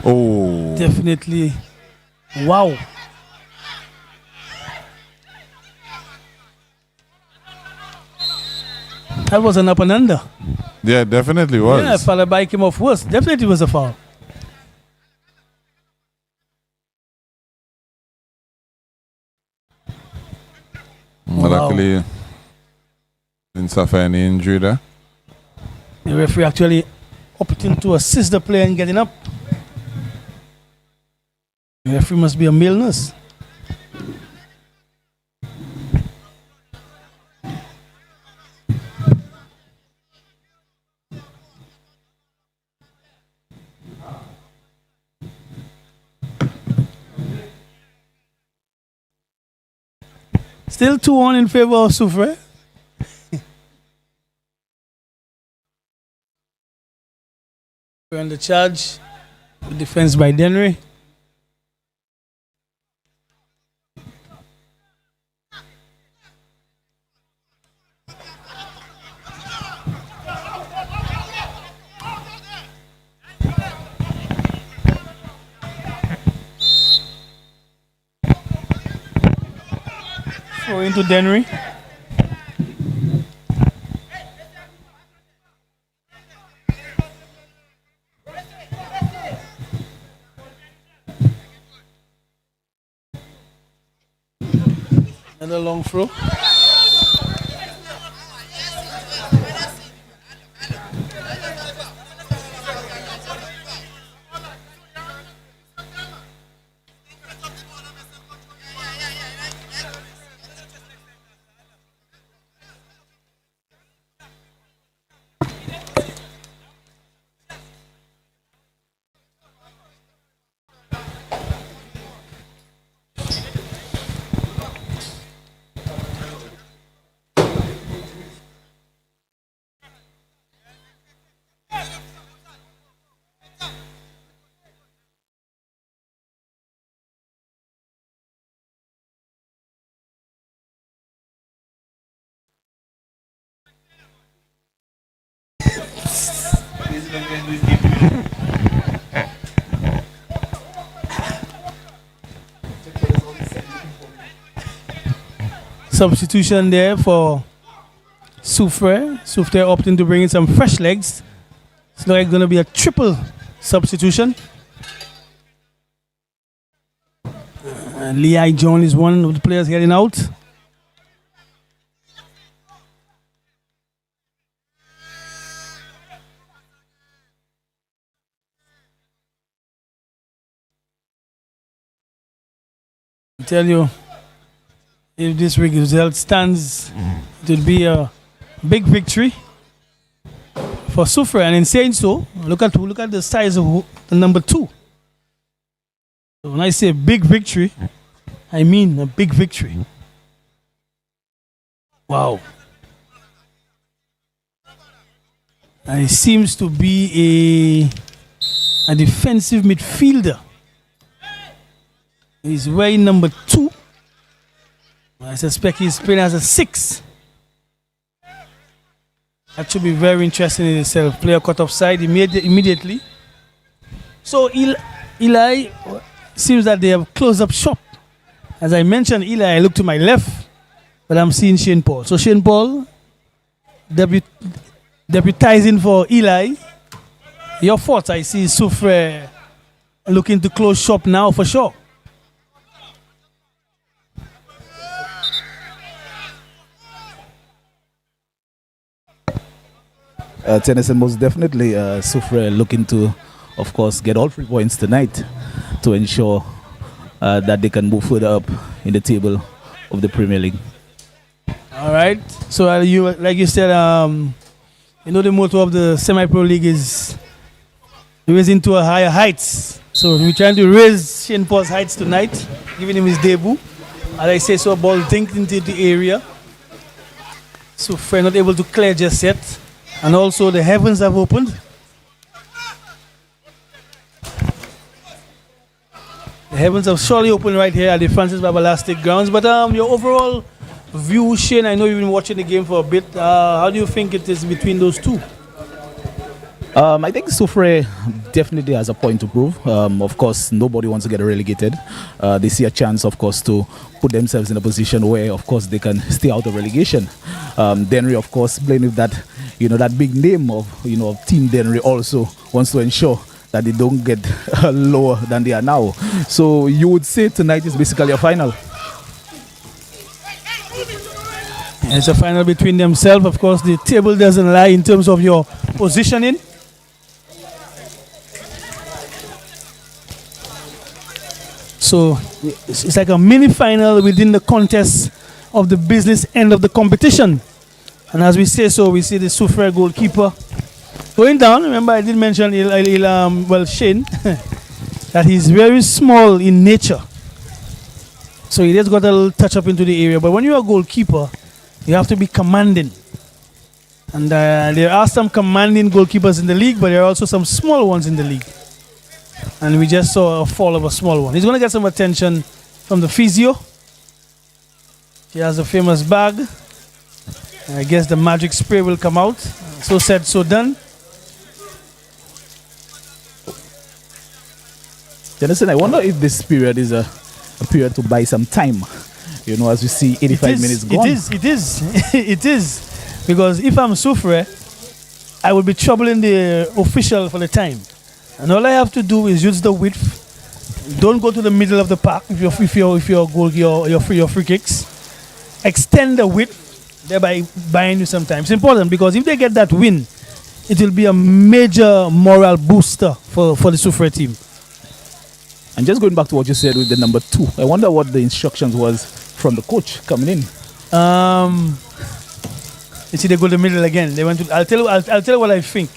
Oh. Definitely. Wow. That was an up and under. Yeah, definitely was. Yeah, followed by came off worse. Definitely was a foul. Luckily, didn't suffer any injury there. The referee actually opting to assist the player in getting up. The referee must be a male nurse. Still 2-1 in favor of SOUFRIERE. We're on the charge. The defense by Dennery. Throw into Dennery. Another long throw. Substitution there for SOUFRIERE. SOUFRIERE opting to bring in some fresh legs. It's like going to be a triple substitution. Lehigh John is one of the players heading out. I tell you, if this result stands, it will be a big victory for SOUFRIERE. And in saying so, look at the size of the number 2. So when I say big victory, I mean a big victory. Wow. And he seems to be a defensive midfielder. He's wearing number 2. I suspect he's playing as a 6. That should be very interesting in itself. Player cut offside immediately. So Eli seems that they have closed up shop. As I mentioned, Eli, I look to my left, but I'm seeing Shane Paul. So Shane Paul deputizing for Eli. Your thoughts? I see SOUFRIERE looking to close shop now for sure. Tennyson, most definitely SOUFRIERE looking to, of course, get all 3 points tonight to ensure that they can move further up in the table of the Premier League. All right. So like you said, the motto of the Semi-Pro League is raising to a higher heights. So we're trying to raise Shane Paul's heights tonight, giving him his debut. As I say, so ball dinked into the area. SOUFRIERE not able to clear just yet. And also the heavens have opened. The heavens have surely opened right here at the Francis Babalastic grounds. But your overall view, Shane, I know you've been watching the game for a bit. How do you think it is between those two? I think SOUFRIERE definitely has a point to prove. Of course, nobody wants to get relegated. They see a chance, of course, to put themselves in a position where, of course, they can stay out of relegation. DENNERY, of course, playing with that, that big name of, Team DENNERY also wants to ensure that they don't get lower than they are now. So you would say tonight is basically a final. It's a final between themselves. Of course, the table doesn't lie in terms of your positioning. So it's like a mini final within the contest of the business end of the competition. And as we say so, we see the SOUFRIERE goalkeeper going down. Remember, I did mention Shane that he's very small in nature. So he just got a little touch up into the area. But when you're a goalkeeper, you have to be commanding. And there are some commanding goalkeepers in the league, but there are also some small ones in the league. And we just saw a fall of a small one. He's going to get some attention from the physio. He has a famous bag. I guess the magic spray will come out. So said, so done. Jonathan, I wonder if this period is a period to buy some time. As we see 85 minutes gone. It is. It is. Because if I'm SOUFRIERE, I will be troubling the official for the time. And all I have to do is use the width. Don't go to the middle of the park if your goal, your free kicks. Extend the width, thereby buying you some time. It's important because if they get that win, it will be a major moral booster for the SOUFRIERE team. And just going back to what you said with the number 2, I wonder what the instructions was from the coach coming in. You see, they go to the middle again. They went to. I'll tell you what I think.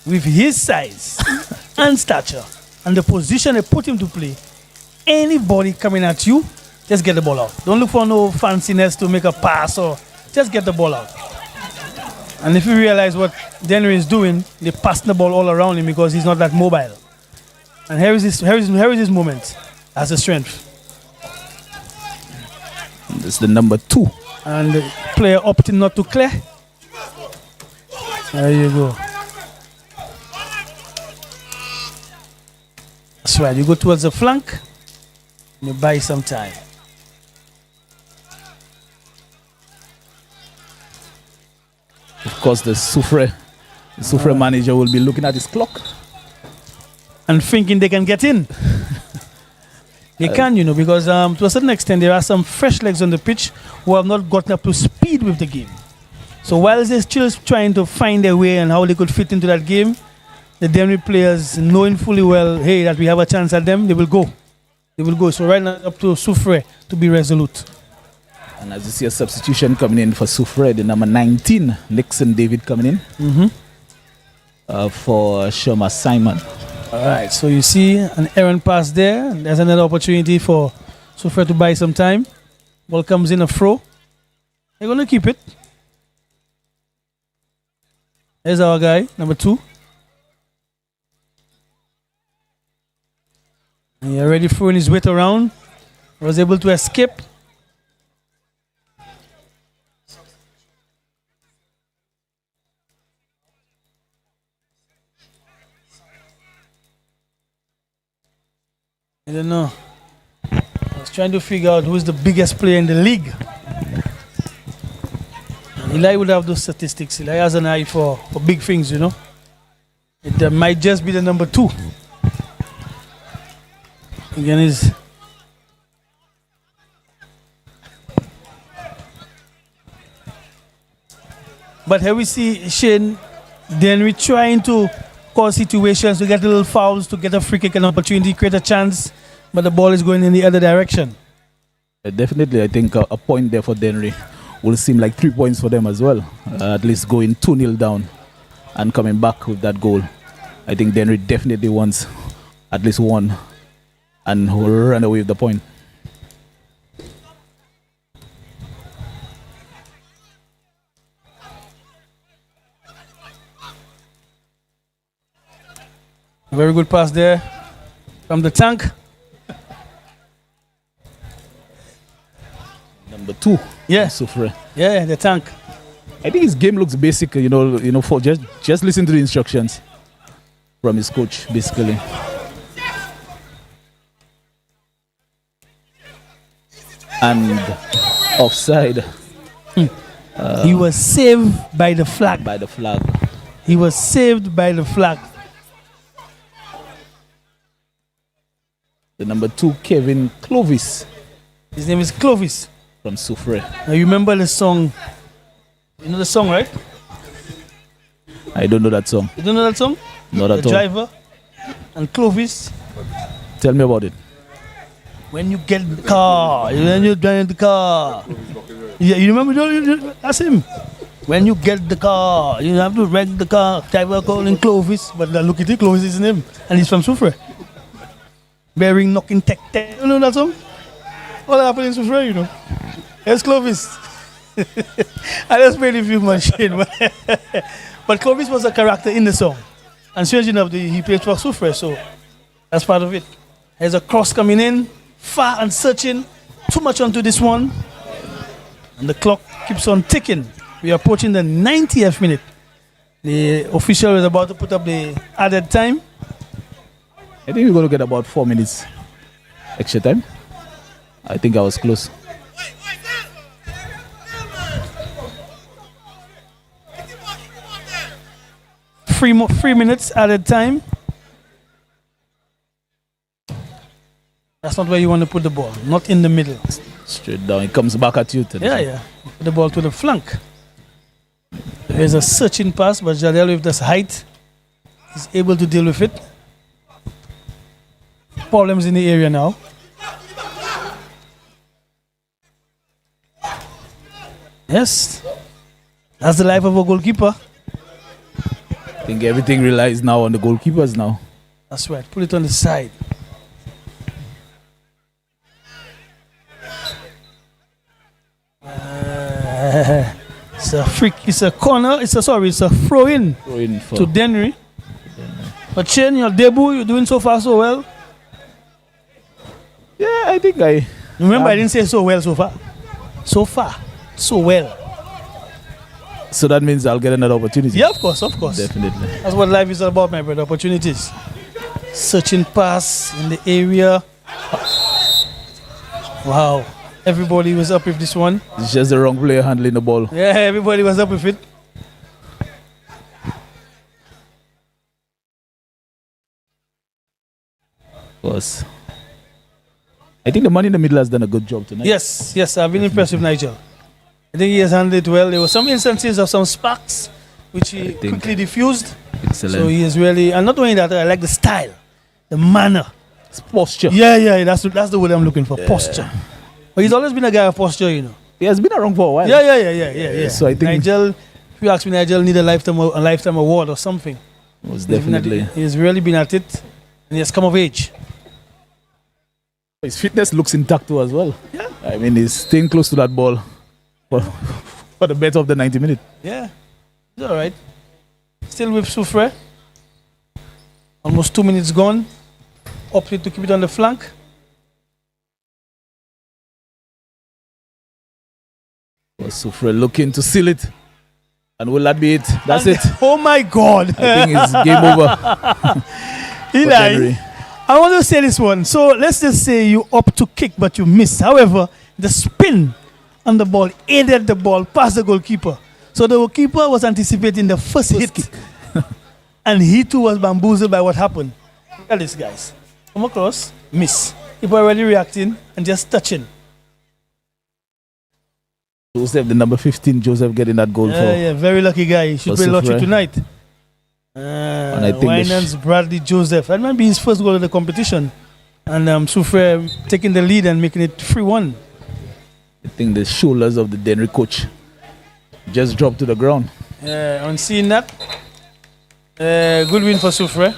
With his size and stature and the position they put him to play, anybody coming at you, just get the ball out. Don't look for no fanciness to make a pass or just get the ball out. And if you realize what DENNERY is doing, they pass the ball all around him because he's not that mobile. And here is his moment as a strength. That's the number 2. And the player opting not to clear. There you go. That's right. You go towards the flank. And you buy some time. Of course, the SOUFRIERE manager will be looking at his clock and thinking they can get in. They can, because to a certain extent, there are some fresh legs on the pitch who have not gotten up to speed with the game. So while they're still trying to find their way and how they could fit into that game, the DENNERY players, knowing fully well, hey, that we have a chance at them, they will go. They will go. So right now, up to SOUFRIERE to be resolute. And as you see a substitution coming in for SOUFRIERE, the number 19, Nixon David coming in for Shoma Simon. All right, so you see an errant pass there. And there's another opportunity for SOUFRIERE to buy some time. Ball comes in a throw. They're going to keep it. There's our guy, number 2. And he already throwing his weight around. Was able to escape. I don't know. I was trying to figure out who's the biggest player in the league. And Eli would have those statistics. Eli has an eye for big things, you know. It might just be the number 2. Again, is but here we see Shane Dennery trying to cause situations to get little fouls, to get a free kick, an opportunity, create a chance, but the ball is going in the other direction. Definitely, I think a point there for Dennery will seem like 3 points for them as well. At least going 2-0 down and coming back with that goal. I think Dennery definitely wants at least one and will run away with the point. Very good pass there from the tank. Number 2. Yeah. SOUFRIERE. Yeah, the tank. I think his game looks basic, you know, for just listen to the instructions from his coach, basically. And offside. He was saved by the flag. By the flag. He was saved by the flag. The number 2, Kevin Clovis. His name is Clovis. From SOUFRIERE. Now you remember the song? You know the song, right? I don't know that song. You don't know that song? Not at all. The Driver and Clovis. Tell me about it. When you get in the car, when you drive the car. Yeah, you remember? That's him. When you get the car, you have to rent the car. Driver calling Clovis, but look at it, Clovis isn't him, and he's from SOUFRIERE. Bearing knocking tech. You know that song? All that happened in SOUFRIERE, you know. There's Clovis. I just made it feel machine, but Clovis was a character in the song, and strange enough, he played for SOUFRIERE, so that's part of it. There's a cross coming in, far and searching, too much onto this one, and the clock keeps on ticking. We are approaching the 90th minute. The official is about to put up the added time. I think we're going to get about 4 minutes extra time. I think I was close. Three minutes added time. That's not where you want to put the ball. Not in the middle. Straight down. It comes back at you. Yeah. Put the ball to the flank. There's a searching pass, but Jadel with this height is able to deal with it. Problems in the area now. Yes. That's the life of a goalkeeper. I think everything relies now on the goalkeepers now. That's right. Put it on the side. It's a freak. It's a corner. It's a throw in to Dennery. But Shane, your debut, you're doing so far so well. Yeah, I think I. Remember, I didn't say so well so far. So far, so well. So that means I'll get another opportunity. Yeah, of course. Definitely. That's what life is all about, my brother. Opportunities. Searching pass in the area. Wow. Everybody was up with this one. It's just the wrong player handling the ball. Yeah, everybody was up with it. Of course. I think the man in the middle has done a good job tonight. Yes, I've been impressed with Nigel. I think he has handled it well. There were some instances of some sparks which he quickly diffused. Excellent. So he is really, and not only that, I like the style, the manner. It's posture. Yeah, that's the word I'm looking for, posture. But he's always been a guy of posture, you know. He has been around for a while. Yeah. So I think Nigel, if you ask me, Nigel need a lifetime award or something. Was definitely. He's really been at it, and he has come of age. His fitness looks intact too as well. Yeah. I mean, he's staying close to that ball for the better of the 90 minutes. Yeah, it's all right. Still with SOUFRIERE. Almost 2 minutes gone. Opted to keep it on the flank. SOUFRIERE looking to seal it. And will that be it? That's it. Oh my God. I think it's game over. I want to say this one. So let's just say you opt to kick, but you miss. However, the spin on the ball aided the ball past the goalkeeper. So the goalkeeper was anticipating the first hit kick. And he too was bamboozled by what happened. Look at this, guys. Come across, miss. People already reacting and just touching. Joseph, the number 15, Joseph getting that goal for. Yeah, very lucky guy. He should play lottery tonight. And I think Winans Bradley Joseph. That might be his first goal of the competition. And SOUFRIERE taking the lead and making it 3-1. I think the shoulders of the Dennery coach just dropped to the ground. On seeing that, good win for SOUFRIERE.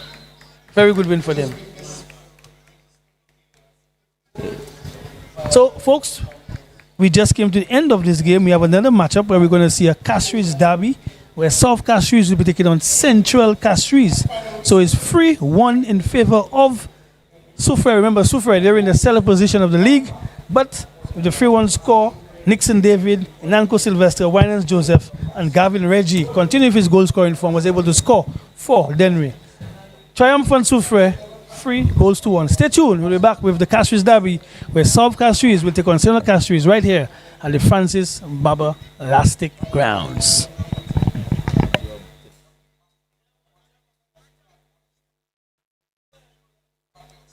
Very good win for them. So, folks, we just came to the end of this game. We have another matchup where we're going to see a Castries derby, where South Castries will be taking on Central Castries. So it's 3-1 in favor of SOUFRIERE. Remember, SOUFRIERE, they're in the cellar position of the league, but with the 3-1 score, Nixon David, Nanko Sylvester, Winans Joseph, and Gavin Reggie, continuing his goal scoring form, was able to score for Dennery. Triumphant SOUFRIERE, 3-1. Stay tuned. We'll be back with the Castries derby, where South Castries will take on Central Castries right here at the Francis Baba Elastic Grounds.